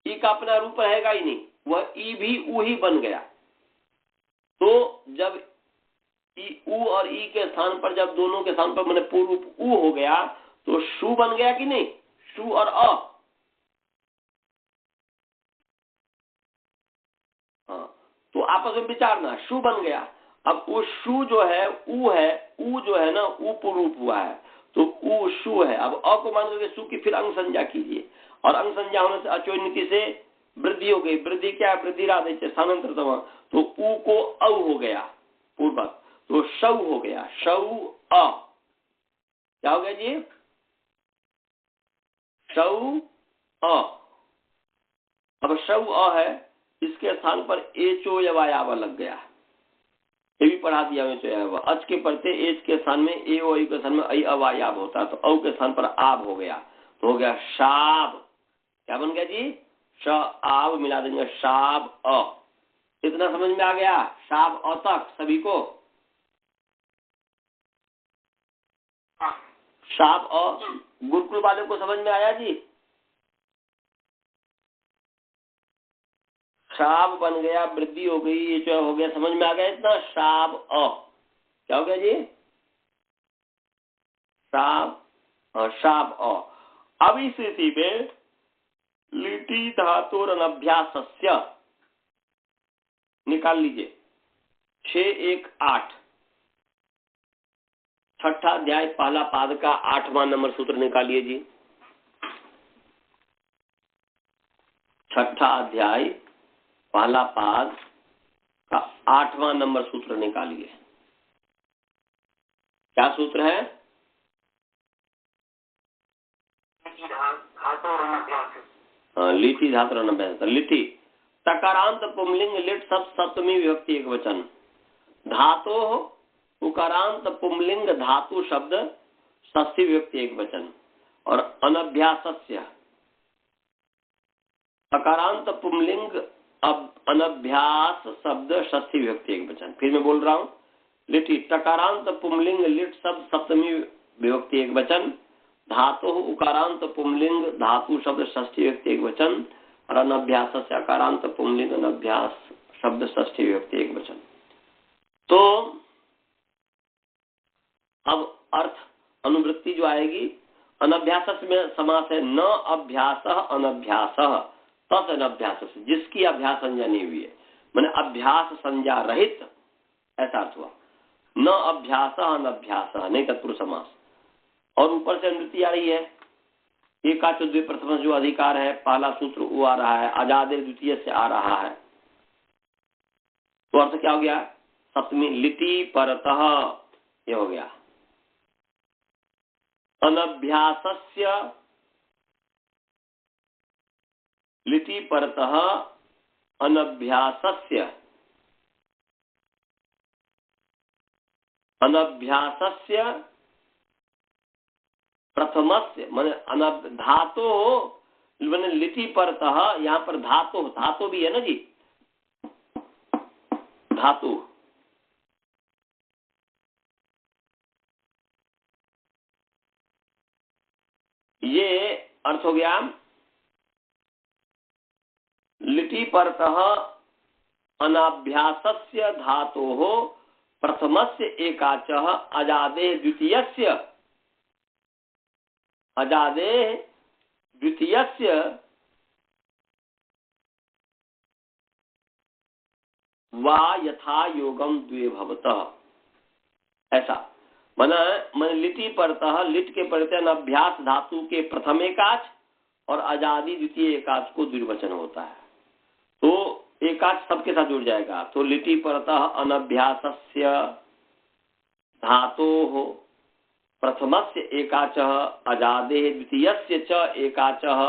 A: ई का अपना रूप रहेगा ही नहीं, वह ई भी उ ही बन गया। तो जब ई उ और ई के स्थान पर, जब दोनों के स्थान पर मैंने पूर्व रूप उ हो गया, तो शु बन गया कि नहीं? शु और अ। हाँ, तो आपस में विचारना, शु बन गया। अब वो शु जो है उ है, उ जो है ना उ पूर्व रूप हुआ है, तो उ शु है। अब अ को मान करके शु की फिर अंग संज्ञा कीजिए, और अंग संज्ञा होने से अचोन्नति से वृद्धि हो गई। वृद्धि क्या है? वृद्धि राधे स्थानांतर, तो उ को औ हो गया पूर्वक, तो शव हो गया, शव अ। क्या हो गया जी? शव अ। अब शव अ है, इसके स्थान पर एचो यवायाव लग गया। ये भी पढ़ा दिया मैं। अच के पढ़ते एच के स्थान में ए ओ के स्थान में ऐ अवायाव होता है, तो औ के स्थान पर आब हो गया, तो हो गया शाब। क्या बन गया जी? श आब मिला देंगे, शाब अ। इतना समझ में आ गया? शाब अ तक सभी को? शाब अ गुरुकुल वाले को समझ में आया जी? शाब बन गया, वृद्धि हो गई, ये जो हो गया, समझ में आ गया इतना? शाब अ। क्या हो गया जी? शाब शाब अ। अब इस स्थिति में लिटि धातु अनभ्यासस्य निकाल लीजिए। 618 छठा अध्याय पहला पाद का 8वां नंबर सूत्र निकालिए जी। छठा अध्याय पहला पाद का 8वां नंबर सूत्र निकालिए। क्या सूत्र है? लिटि धातु अनभ्यास। लिटि तकारांत पुंलिंग लिट सब सप्तमी विभक्ति एक वचन। धातो उकारांत पुंलिंग धातु शब्द षष्ठी विभक्ति एक वचन। और अनभ्यासस्य अकारांत पुंलिंग अनभ्यास शब्द षष्ठी विभक्ति एक वचन। फिर मैं बोल रहा हूँ, लिटि टकारांत पुंलिंग लिट शब्द सप्तमी विभक्ति एक वचन। धातु उकारांत पुंलिंग धातु शब्द षष्ठी विभक्ति एक वचन। और अनभ्यास से अकारांत पुंलिंग अनभ्यास शब्द षष्ठी विभक्ति एक वचन। तो अब अर्थ अनुवृत्ति जो आएगी, अनभ्यास में समास है न अभ्यास अनभ्यास तस अनभ्यास, जिसकी अभ्यास संज्ञा नहीं हुई है, मैंने अभ्यास संज्ञा रहित, ऐसा अर्थ हुआ। न अभ्यास अनभ्यास नहीं तत्पुरुष समास। और ऊपर से अनुवृत्ति आ रही है, एकाच द्वि प्रथम जो अधिकार है, पहला सूत्र वो आ रहा है, आजाद द्वितीय से आ रहा है। तो अर्थ क्या हो गया? सप्तमी लिटि परतः, ये हो गया। अनभ्यासस्य लिटि परतः अनभ्यासस्य, अनभ्यासस्य प्रथमस्य माने धातो मैंने लिटि परतः, यहाँ पर धातु, धातु भी है ना जी, धातु। ये अर्थ हो गया लिटि परतः अनाभ्यासस्य धातोः प्रथमस्य एकाचः अजादे द्वितीयस्य, अजादे द्वितीयस्य वा यथा योगम द्वे भवतः, ऐसा मन लिटि परतः, लिट के परते अनभ्यास धातु के प्रथम एकाच और अजादि द्वितीय एकाच को द्विवचन होता है, तो एकाच सबके साथ जुड़ जाएगा। तो लिटि परतः अनभ्यासस्य धातोः प्रथमस्य एकाचः अजादे द्वितीयस्य च एकाचः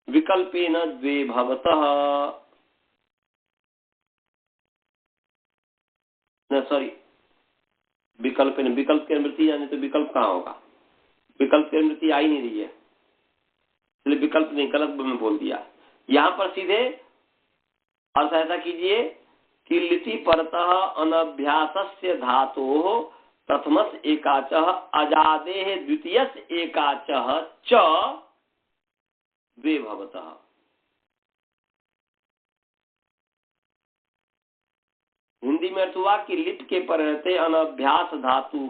A: विकल्पेन द्वे भवतः, सॉरी विकल्पेन, विकल्प की अनुवृत्ति यानी तो विकल्प कहाँ होगा, विकल्प की अनुवृत्ति आ ही नहीं रही है, इसलिए विकल्प नहीं, गलत में बोल दिया। यहाँ पर सीधे अर्थ ऐसा कीजिए कि लिटि परतः अनभ्यासस्य धातोः प्रथमस्य एकाचः अजादेः द्वितीयस्य एकाचः च द्वे भवतः। हिंदी में अर्थ हुआ कि लिट के पर रहते अनभ्यास धातु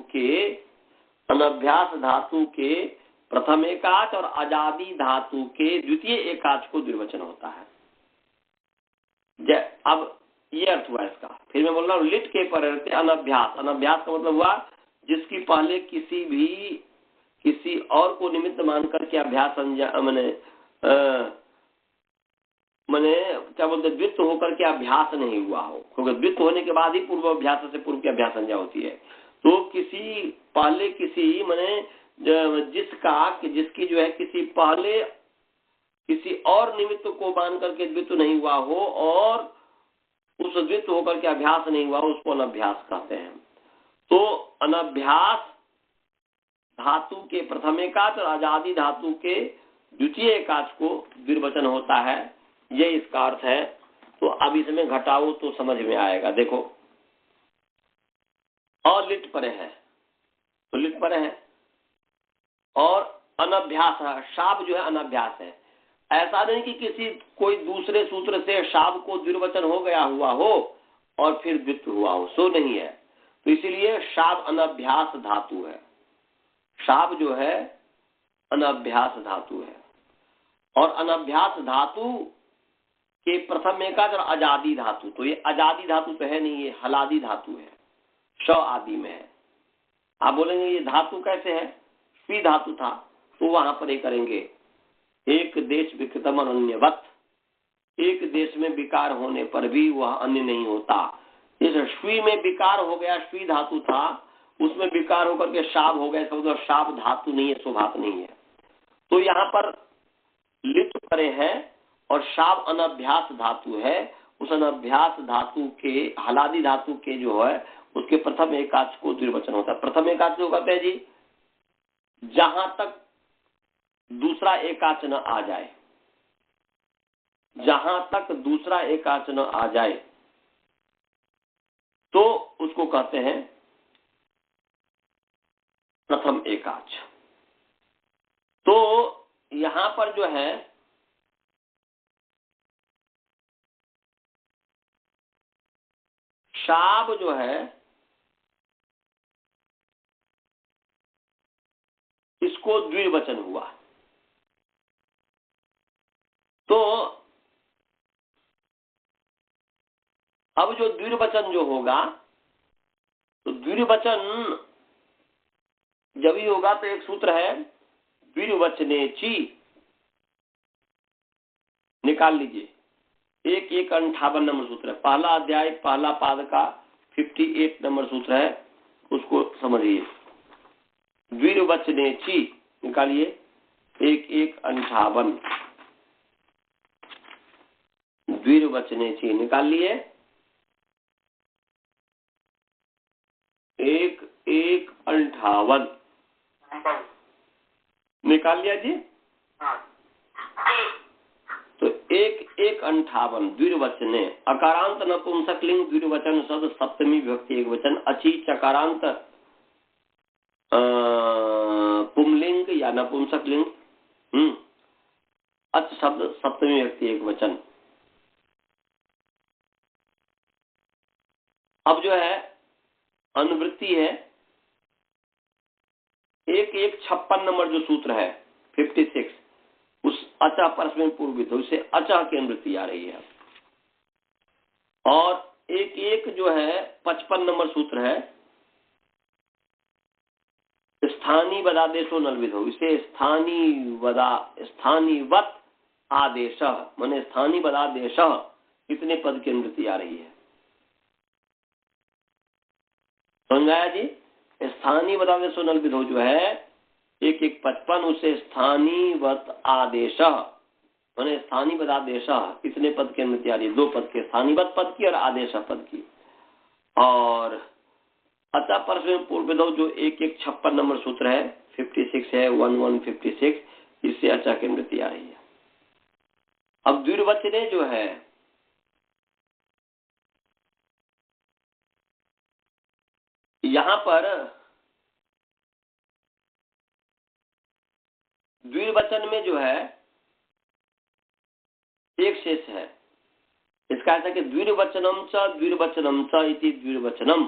A: के प्रथम एकाच और अजादि धातु के द्वितीय एकाच को द्विवचन होता है। अब ये अर्थ हुआ इसका। फिर मैं बोल रहा हूँ लिट के पर रहते अनभ्यास, अनभ्यास का मतलब हुआ जिसकी पहले किसी और को निमित्त मानकर के अभ्यास मैंने क्या बोलते द्वित्व होकर के अभ्यास नहीं हुआ हो, क्योंकि द्वित्व होने के बाद ही पूर्व अभ्यास से पूर्व की अभ्यास संज्ञा होती है। तो किसी मैंने जिसकी जो है किसी और निमित्त को मान करके द्वित्व नहीं हुआ हो और उस द्वित्व होकर के अभ्यास नहीं हुआ हो, उसको अनभ्यास कहते हैं। तो अनभ्यास धातु के प्रथम एकाच और अजादि धातु के द्वितीय एकाच को द्विवचन होता है, ये इसका अर्थ है। तो अब इसमें घटाओ तो समझ में आएगा। देखो अलिट परे है तो लिट परे है और अनभ्यास है, शाब जो है अनभ्यास है। ऐसा नहीं कि कोई दूसरे सूत्र से शाब को द्विवचन हो गया हुआ हो और फिर द्वित्व हुआ हो, सो नहीं है। तो इसीलिए शाब अनभ्यास धातु है, शाब जो है अनभ्यास धातु है। और अनभ्यास धातु के प्रथम एकाच और अजादि धातु, तो ये अजादि धातु तो है नहीं, ये हलादि धातु है, श आदि में है। आप बोलेंगे ये धातु कैसे है, स्वी धातु था, तो वहां पर ये करेंगे एक देश विकृतम अन्यवत, एक देश में विकार होने पर भी वह अन्य नहीं होता। इस स्वी में विकार हो गया, स्वी धातु था, उसमें विकार होकर के शाब हो गया, तो शाब धातु नहीं है, स्वभात नहीं है। तो यहाँ पर लिट परे है और शाब अनभ्यास धातु है। उस अनभ्यास धातु के हलादि धातु के जो है उसके प्रथम एकाच को द्विवचन होता है। प्रथम एकाच जो कहते हैं जी, जहां तक दूसरा एकाच न आ जाए, जहां तक दूसरा एकाच न आ जाए तो उसको कहते हैं प्रथम एकाच। तो यहां पर जो है शाब जो है इसको द्विवचन हुआ, तो अब जो द्विवचन जो होगा, तो द्विवचन जब ही होगा तो एक सूत्र है द्विवचने ची, निकाल लीजिए। एक 58 नंबर सूत्र है। पहला अध्याय पहला पाद का 58 नंबर सूत्र है, उसको समझिए। द्विर्वचनेची निकालिए 1158। द्विर्वचनेची निकाल लिए 1158 निकाल लिया जी। तो 1158 द्विर्वचने अकारांत नपुंसकलिंग द्विर्वचन शब्द सप्तमी विभक्ति एक वचन अची चकारांत पुंलिंग या नपुंसकलिंग अच शब्द सप्तमी विभक्ति एक वचन। अब जो है अनुवृत्ति है 1156 नंबर जो सूत्र है 56, उस अचा परस्मैन पूर्व विधि से अचा की अनुवृत्ति आ रही है। और एक जो है 55 नंबर सूत्र है स्थानीय वदादेशो नल विधो, इसे स्थानीवत आदेश माने स्थानीय वदादेश कितने पद की अनुवृत्ति आ रही है, समझाया जी। स्थानीय वदादेशो नल विधो जो है 1155 उसे स्थानीवत आदेश माने स्थानीय पदादेश कितने पद की अनुमति आ रही है, 2 पद के, स्थानीवत पद की और आदेश पद की। और अतः परस्मैन पूर्व विधौ जो 1156 नंबर सूत्र है 56 है 1156, इससे अचा की अनुमति आ रही है। अब द्विर्वचने जो है यहां पर द्विर्वचन में जो है एक शेष है। इसका ऐसा कि द्विर्वचनम च इति द्विर्वचनम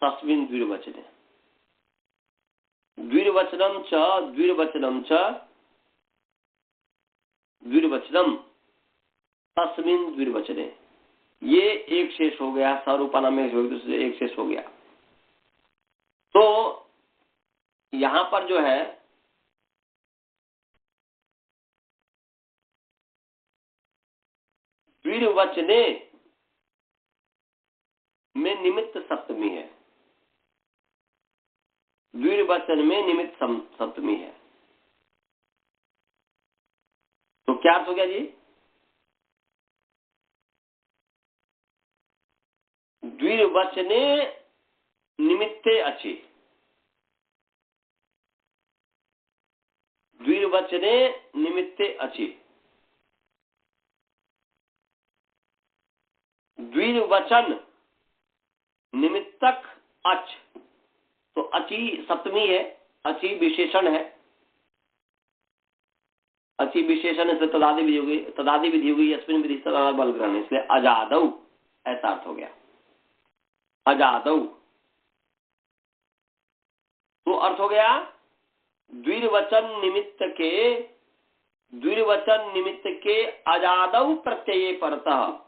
A: तस्मिन् द्विर्वचने, द्विर्वचनम च द्विर्वचनम तस्मिन् द्विर्वचने, ये एक शेष हो गया। स्वरूपा में दूसरे एक शेष हो गया। तो यहां पर जो है द्विर्वचने में निमित्त सप्तमी है, द्विर्वचन में निमित्त सप्तमी है। तो क्या अर्थ हो गया जी? द्विर्वचने निमित्ते अच्छी, द्विर्वचने निमित्ते अच्छी, द्विर्वचन निमित्तक अच, तो अची सप्तमी है, अची विशेषण है, अची विशेषण से तदादि विधि होगी यस्मिन् विधि तदादि बल ग्रहण, इसलिए अजादौ ऐसा अर्थ हो गया, अजादौ। तो अर्थ हो गया द्विर्वचन निमित्त के अजादौ प्रत्यये परतः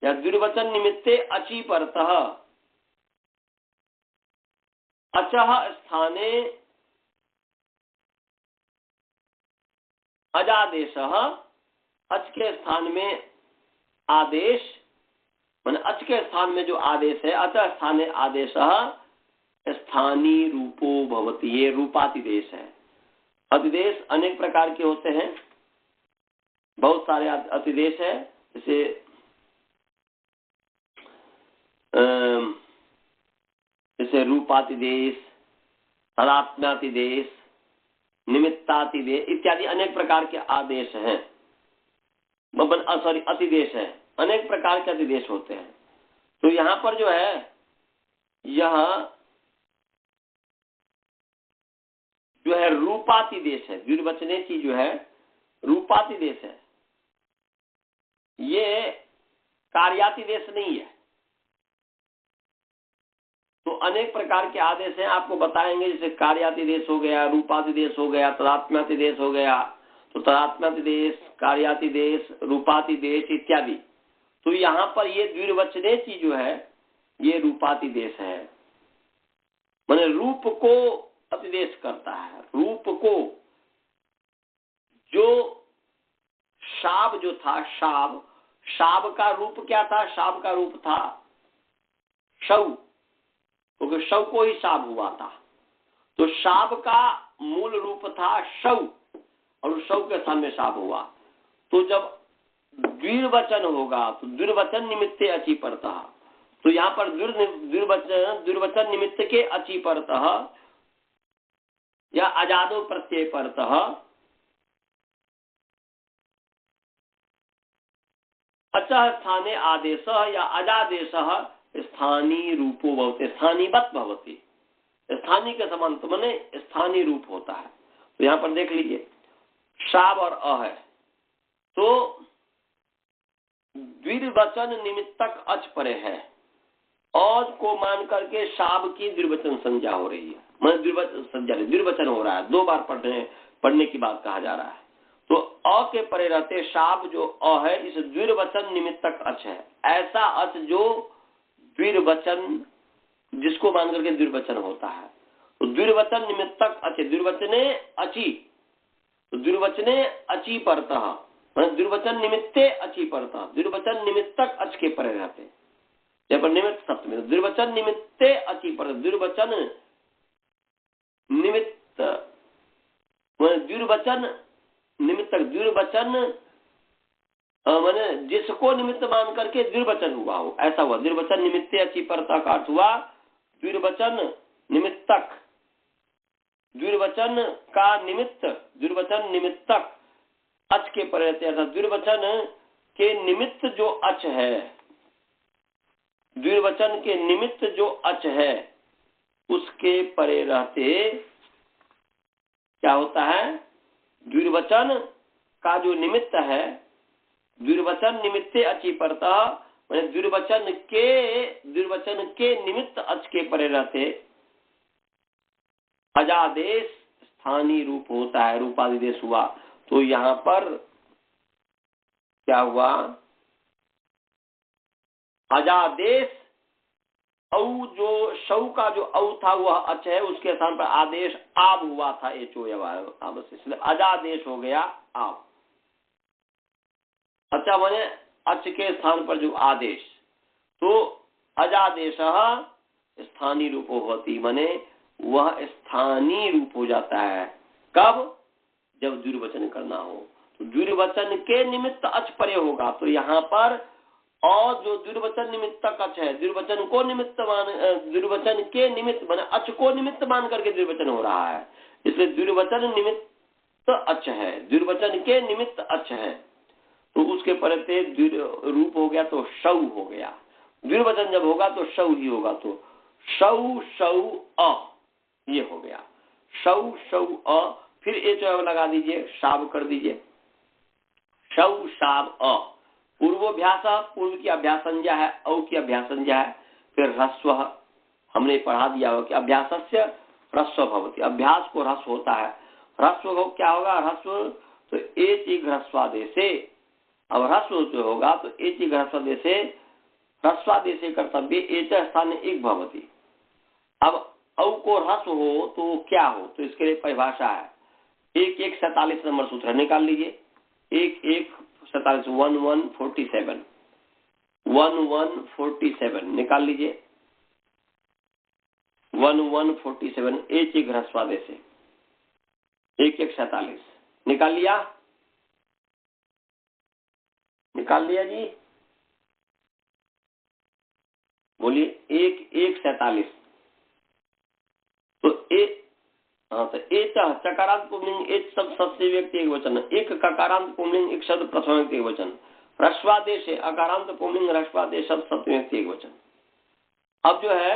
A: या द्विर्वचन निमित्ते अची परतः अचः स्थाने अजादेशः, अच के स्थान में आदेश माने अच के स्थान में जो आदेश है अतः स्थाने आदेशः स्थानीय रूपो भवति, ये रूपातिदेश है। अतिदेश अनेक प्रकार के होते हैं, बहुत सारे अतिदेश है, जैसे रूपातिदेश, तदात्म्यातिदेश, निमित्तातिदेश इत्यादि अनेक प्रकार के आदेश हैं, अतिदेश है, अनेक प्रकार के अतिदेश होते हैं। तो यहाँ पर जो है यह जो है रूपातिदेश है, द्विर्वचने की जो है रूपातिदेश है, ये कार्यातिदेश नहीं है। तो अनेक प्रकार के आदेश हैं, आपको बताएंगे, जैसे कार्यातिदेश हो गया, रूपातिदेश हो गया, तदात्म्यातिदेश हो गया। तो तदात्म्यातिदेश, कार्यातिदेश, रूपातिदेश इत्यादि। तो यहाँ पर ये द्विर्वचने की जो है ये रूपातिदेश है, माने रूप को अतिदेश करता है, रूप को जो शाब जो था, शाब, शाब का रूप क्या था? शाब का रूप था शव, क्योंकि शव को ही शाब हुआ था। तो शाब का मूल रूप था शव, और शव के सामने शाब हुआ। तो जब द्विर्वचन होगा तो द्विर्वचन निमित्ते अची परतः, तो यहाँ पर द्विर्वचन निमित्त के अची परतः या अजादो प्रत्यय परतः अचः स्थाने आदेश या अजादेश स्थानीय रूपो भवति, स्थानीवत भवति, स्थानीय के समान, तो माने स्थानीय रूप होता है। तो यहाँ पर देख लीजिए शाब और अ है, तो द्विर्वचन निमित्तक अच परे है, औज को मान करके शाब की द्विर्वचन संज्ञा हो रही है, मैंने द्विर्वचन संज्ञा द्विर्वचन हो रहा है, 2 बार पढ़ने की बात कहा जा रहा है। तो अ के परे रहते शाब जो अ है इस द्विर्वचन निमित्तक अच है, ऐसा अच जो द्विर्वचन जिसको मान करके द्विर्वचन होता है। तो द्विर्वचन निमित्तक अच, द्विर्वचने अची, तो द्विर्वचने अची परतः, द्विर्वचन निमित्ते अची परतः, द्विर्वचन निमित्तक अच के परे रहते, जब पर निमित्त सप्तमी, द्विर्वचन निमित्ते अची परतः, द्विर्वचन निमित्त, द्विर्वचन निमित्तक, द्विर्वचन माने जिसको निमित्त मान करके द्विर्वचन हुआ हो, ऐसा हुआ। द्विर्वचन निमित्ते अची परतः का अर्थ हुआ द्विर्वचन निमित्तक, द्विर्वचन का निमित्त, द्विर्वचन निमित्तक अच के परे रहते, अर्थात द्विर्वचन के निमित्त जो अच है, द्विर्वचन के निमित्त जो अच है उसके परे रहते क्या होता है? द्विर्वचन का जो निमित्त है, द्विर्वचन निमित्ते अची परतः, मैंने द्विर्वचन के निमित्त अच के परे रहते अजादेश स्थानीय रूप होता है, रूपादिदेश हुआ। तो यहाँ पर क्या हुआ? अजादेश औ जो शव का जो औ था वह अच है, उसके स्थान पर आदेश आब हुआ था, एचो इसलिए अजादेश हो गया आब। अच्छा माने अच के स्थान पर जो आदेश, तो अजादेश स्थानीय रूप होती, माने वह स्थानीय रूप हो जाता है। कब? जब द्विर्वचन करना हो। तो द्विर्वचन के निमित्त अच परे होगा, तो यहाँ पर और जो द्विर्वचन निमित्त अच है, द्विर्वचन को निमित्त मान, द्विर्वचन के निमित्त माने अच को निमित्त मान करके द्विर्वचन हो रहा है, इसलिए द्विर्वचन निमित्त अच है, द्विर्वचन के निमित्त अच है, तो उसके परते रूप हो गया तो शव हो गया। द्विर्वचन जब होगा तो शव ही होगा, तो शव शव अ ये हो गया, शव शव अ। फिर ए जो लगा दीजिए, शाब कर दीजिए, शव शाब अ। पूर्वोभ्यास, पूर्व की अभ्यास संज्ञा है, औ की अभ्यास संज्ञा है। फिर ह्रस्व हमने पढ़ा दिया हो कि अभ्यासस्य ह्रस्व भवति, अभ्यास को ह्रस्व होता है। ह्रस्व हो क्या होगा? ह्रस्व तो एच ह्रस्वादेशे, अब ह्रस्व जो होगा तो एच ह्रस्वादेशे, ह्रस्वादेशे कर्तव्य एच स्थान एक भवति। अब औ को ह्रस्व हो तो क्या हो? तो इसके लिए परिभाषा है 1147 नंबर सूत्र निकाल लीजिए, 1147 1147 निकाल लीजिए, 1147 एच ह्रस्वादेश से 1147 निकाल लिया, निकाल लिया जी, बोलिए 1147। तो हाँ, तो एक चकारांत पुंलिंग एक शब्द सस्य व्यक्ति एक वचन, एक ककारांत पुंलिंग एक शब्द प्रथम व्यक्ति एक वचन, ह्रस्वादेश है अकारांत पुंलिंग ह्रस्वादेश शब्द सप्तमी व्यक्ति एक वचन। अब जो है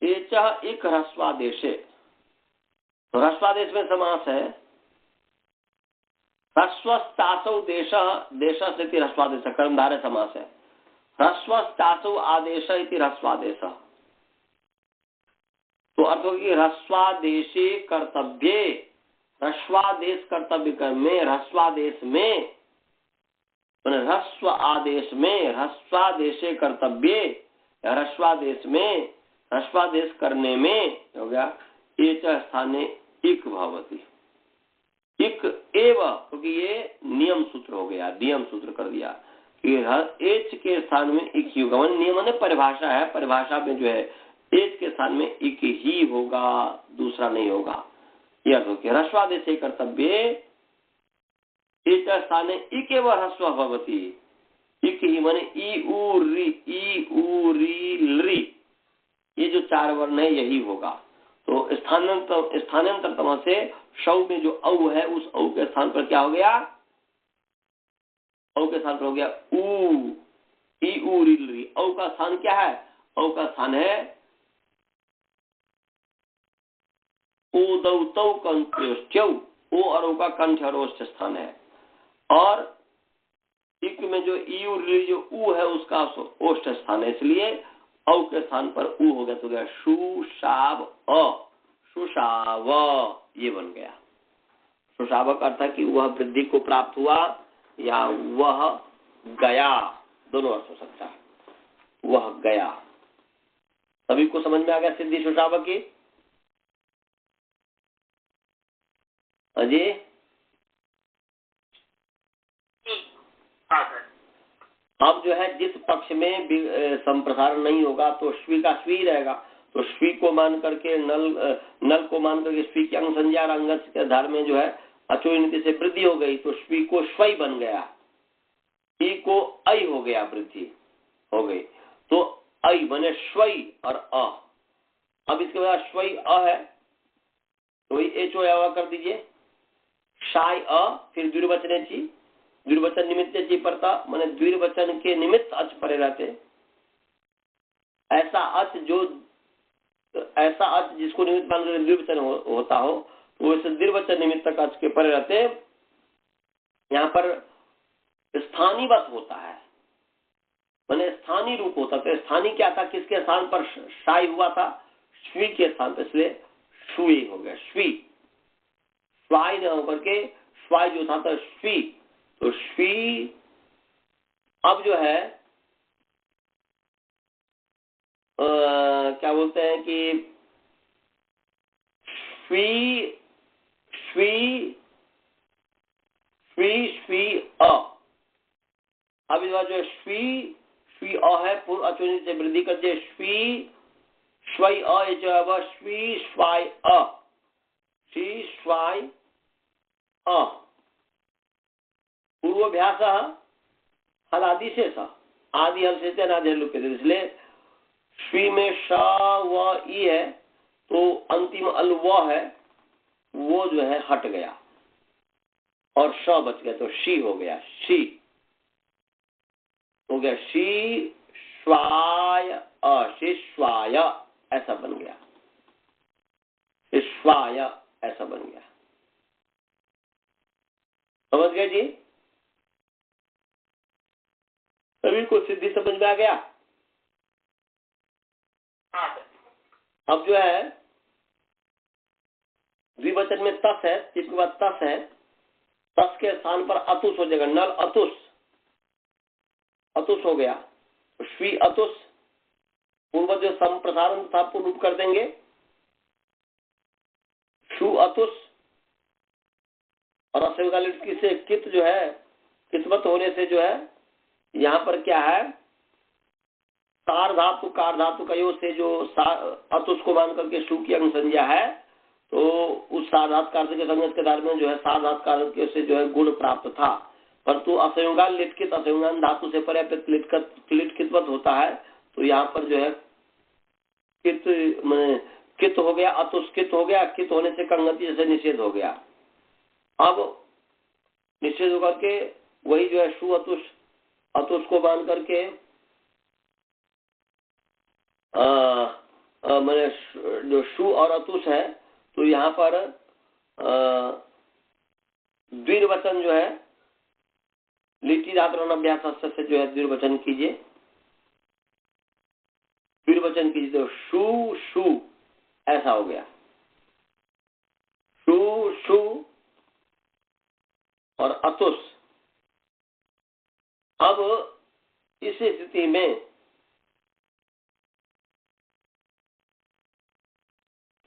A: एच एक ह्रस्वादेश है, तो ह्रस्वादेश में समास है ह्रस्वस्तासौ देश, देश से ह्रस्वादेश कर्मधारय समास है, ह्रस्वस्तासौ आदेश इति ह्रस्वादेश। तो अर्थ होगी ह्रस्वादेशे कर्तव्ये, ह्रस्वादेश कर्तव्य में, ह्रस्वादेश में, ह्रस्व आदेश में, ह्रस्वादेशे कर्तव्ये, ह्रस्वादेश में, ह्रस्वादेश करने में हो गया एच स्थाने इक भवति। इक एव, क्योंकि ये नियम सूत्र हो गया, नियम सूत्र कर दिया कि एच के स्थान में इक ही होगा। नियम ने परिभाषा है, परिभाषा में जो है एच के स्थान में इक ही होगा, दूसरा नहीं होगा। यह तो कि ह्रस्वादेश कर्तव्य एच स्थान इक एव ह्रस्व भवति, इक ही माने ई उ री ली, ये जो चार वर्ण है यही होगा। तो स्थानांतरतम से शव में जो औ है उस औ के स्थान पर क्या हो गया, औ के स्थान पर हो गया ऊ, ई उ री ली। औ का स्थान क्या है, औ का स्थान है ओ दौ तौ कंठ, ओ और औ का कंठ और ओष्ठ स्थान है। और इक में जो ई उ री जो ऊ है उसका ओष्ठ स्थान है, इसलिए औ के स्थान पर ऊ हो गया, तो गया सुशाव अ, सुशाव, ये बन गया। सुशाव का अर्थ है कि वह वृद्धि को प्राप्त हुआ या वह गया, दोनों अर्थ हो सकता है, वह गया। सभी को समझ में आ गया सिद्धि सुशाव की? अजय अब जो है जिस पक्ष में संप्रसारण नहीं होगा तो श्वी का श्वी रहेगा, तो श्वी को मान करके नल को मान करके श्वी की अंग संज्ञा और अंग के आधार में जो है अचोनिति से वृद्धि हो गई, तो श्वी को श्वई बन गया, ई को ऐ हो गया, वृद्धि हो गई, तो ऐ बने श्वई और अ। अब इसके बाद श्वई अ है तो वही एचो या कर दीजिए, शाय अ, फिर द्विवचने ची, द्विवचन निमित्त ची पड़ता, माने द्विवचन के निमित्त अच परे रहते। ऐसा अच जो ऐसा अच जिसको निमित्त मान कर द्विवचन होता हो, तो वैसे द्विवचन निमित्त अच के परे रहते। यहाँ पर स्थानीवत होता है, माने स्थानीय रूप होता था। स्थानीय क्या था, किसके स्थान पर शाय हुआ था, श्वी के स्थान पर, इसलिए श्वी हो गया, श्वी। स्वाय न होकर के स्वाय जो था श्वी, तो श्वी अब जो है क्या बोलते हैं कि श्वी श्वी श्वी श्वी अ। अब इस बार जो श्वी श्वी अ है, पूर्व अचोनित से वृद्धि कर दिए, श्वी श्वई अ, जो श्वी स्वाय अ, श्री स्वाय अ। पूर्वाभ्यास हलादि से आदि हल से अनादि हल के, इसलिए श्वी में श व ई है, तो अंतिम अल व है, वो जो है हट गया और श बच गया, तो शी हो गया, शी हो गया, शी श्वाय शिश्वाय ऐसा बन गया, शिश्वाय ऐसा बन गया। समझ गए जी? सभी को सिद्धि समझ में आ गया? अब जो है द्विवचन में तस है, इसके बाद तस है, तस के स्थान पर अतुष हो जाएगा, नल अतुष, अतुष हो गया, तो श्वी अतुष। पूर्व जो संप्रसारण था पूर्व कर देंगे, शु अतुष, और असेवकालिट से कित जो है, किस्मत होने से जो है यहाँ पर क्या है, सार धातु कार धातु का योग से जो अतुष को मान करके शु की अंग संज्ञा है, तो उस साधात कार्य के संगत के आधार में जो है साधात कार्य से जो है गुण प्राप्त था, परंतु असंयोगान लिटकित, असंयोगान धातु से पर्याप्त लिटकितवत होता है, तो यहाँ पर जो है कित हो गया, अतुष्कित हो गया, कित होने से कंगति जैसे निषेध हो गया। अब निषेध होकर के वही जो है शु अतुष, अतुष को मान करके मैंने जो शु और अतुष है, तो यहाँ पर द्विवचन जो है लिट्टी धातुन अभ्यास से जो है द्विवचन कीजिए, द्विवचन कीजिए, तो शु शु ऐसा हो गया, शु शु और अतुष। अब इस स्थिति में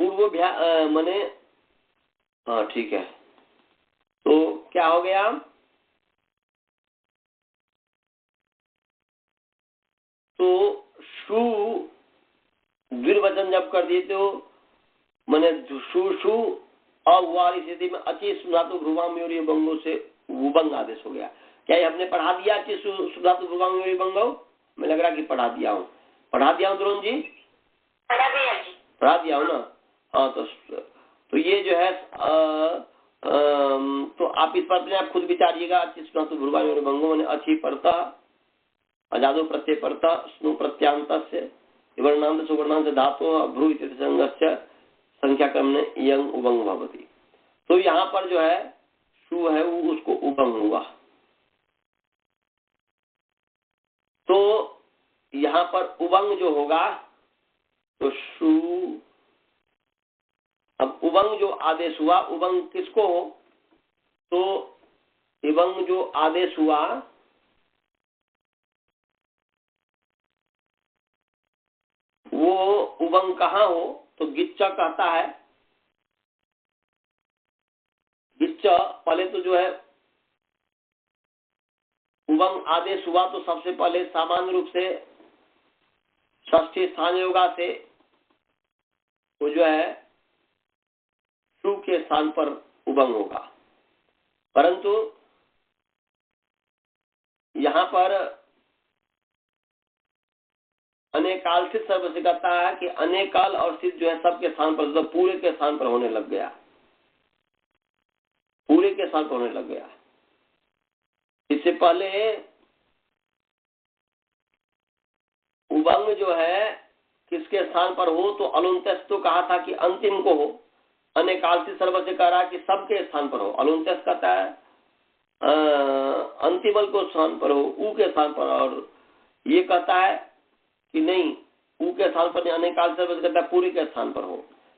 A: पूर्व मने, हाँ ठीक है, तो क्या हो गया, तो शु द्विर्वचन जब कर दिए तो मैंने शु शु अवारी स्थिति में अति सुधातु भ्रुवाम्योरी बंगों से उबंग आदेश हो गया। क्या ये हमने पढ़ा दिया कि सुधातु भ्रुवाम्योरी बंगो? मैं लग रहा कि पढ़ा दिया हूँ द्रोण जी, पढ़ा दिया हूँ ना। हाँ, तो ये जो है तो आप इस पर आप खुद विचारिएगा। अति सुधातु भ्रुवाम्योरी बंगो मैंने अच्छी पढ़ता अजादो प्रत्यय पढ़ता स्नु प्रत्यांत से वर्णांत सुवर्णांत धातु भ्रू संघर्ष संख्या क्रम में यंग उबंग भवती। तो यहाँ पर जो है शु है वो उसको उबंग हुआ। तो यहाँ पर उबंग जो होगा तो शु, अब उबंग जो आदेश हुआ, उबंग किसको हो, तो उबंग जो आदेश हुआ वो उबंग कहाँ हो, तो गिच्चा कहता है। गिच्चा पहले तो जो है उबंग आदेश हुआ तो सबसे पहले सामान्य रूप से षष्ठी स्थान योगा से वो जो है शु के स्थान पर उबंग होगा। परंतु यहाँ पर अनेकाल स्थित सर्व से कहता है कि अनेकाल और स्थित जो है सबके स्थान पर, तो पूरे के स्थान पर होने लग गया, पूरे के स्थान पर होने लग गया। इससे पहले उबंग जो है किसके स्थान पर हो, तो अलुंत्यस तो कहा था कि अंतिम को हो। अनेकाल स्थित सर्व से कह रहा है कि सबके स्थान पर हो। अलुंत्यस कहता है अंतिमल को स्थान पर हो, ऊ के स्थान पर, और ये कहता है कि नहीं ऊ के स्थान पर नहीं, अनेकाल से कहता है पूरे के स्थान पर हो।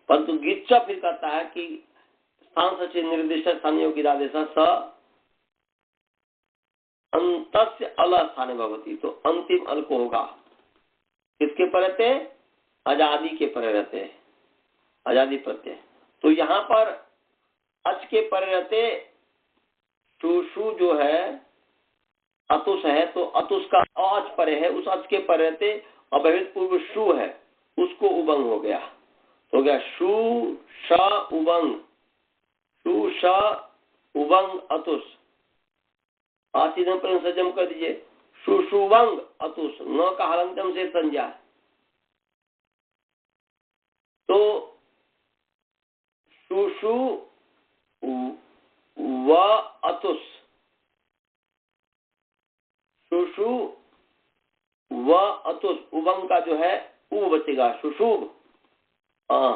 A: परंतु गिच्चा फिर कहता है कि स्थान सचिव निर्दिष्ट स्थान योगी आदेश स अंतस्य अल स्थान भवती, तो अंतिम अल को होगा। किसके पर रहते, आजादी के पर रहते हैं, आजादी प्रत्यय। तो यहाँ पर अच के पर रहते शु जो है अतुष है, तो अतुष का अच पर है, उस अच के पर रहते अभेद पूर्व शु है उसको उबंग हो गया। तो हो गया शु श उबंग, शु श उबंग अतुष। आसीन पर सजम कर दीजिए, सुषुवंग अतुष, न का हलंतम से संज्ञा। तो सुषु व अतुष, सुषु व अतुष, उबंग का जो है उ बचेगा सुषुभ,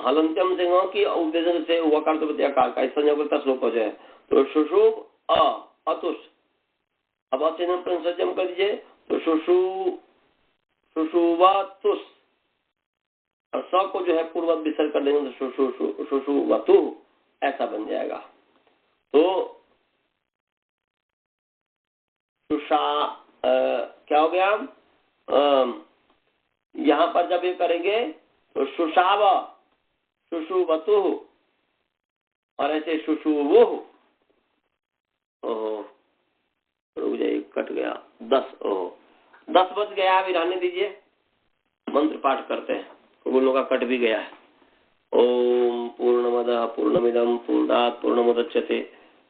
A: हलंत्यम से की उपदेशन से वकार तो बचेगा का, संज्ञा श्लोक हो जाए। तो सुषुभ अतुष। अब अचेन संजम कर दीजिए, तो सुषुवतुष, और स को जो है पूर्वत विसर्ग कर देंगे तो सुषुवतु ऐसा बन जाएगा। तो सुषा क्या हो गया, यहाँ पर जब ये करेंगे तो सुषाव सुषुवतु और ऐसे सुषुवु। ओहो रुक जाइए, कट गया 10 बज गया, अभी रहने दीजिए, मंत्र पाठ करते हैं। गुलों का कट भी गया है। ओम पूर्णमदः पूर्णमिदं पूर्णात् पूर्णमुदच्यते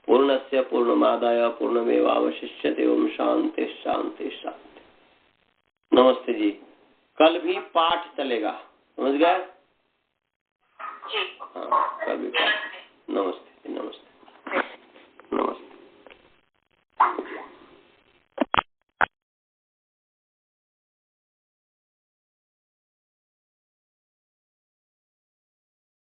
A: पूर्णस्य पूर्णमादाय पूर्णमेवावशिष्यते। ओम शांति शांति शांति। नमस्ते जी। कल भी पाठ चलेगा, समझ गए? हाँ, कल भी पाठ। नमस्ते नमस्ते।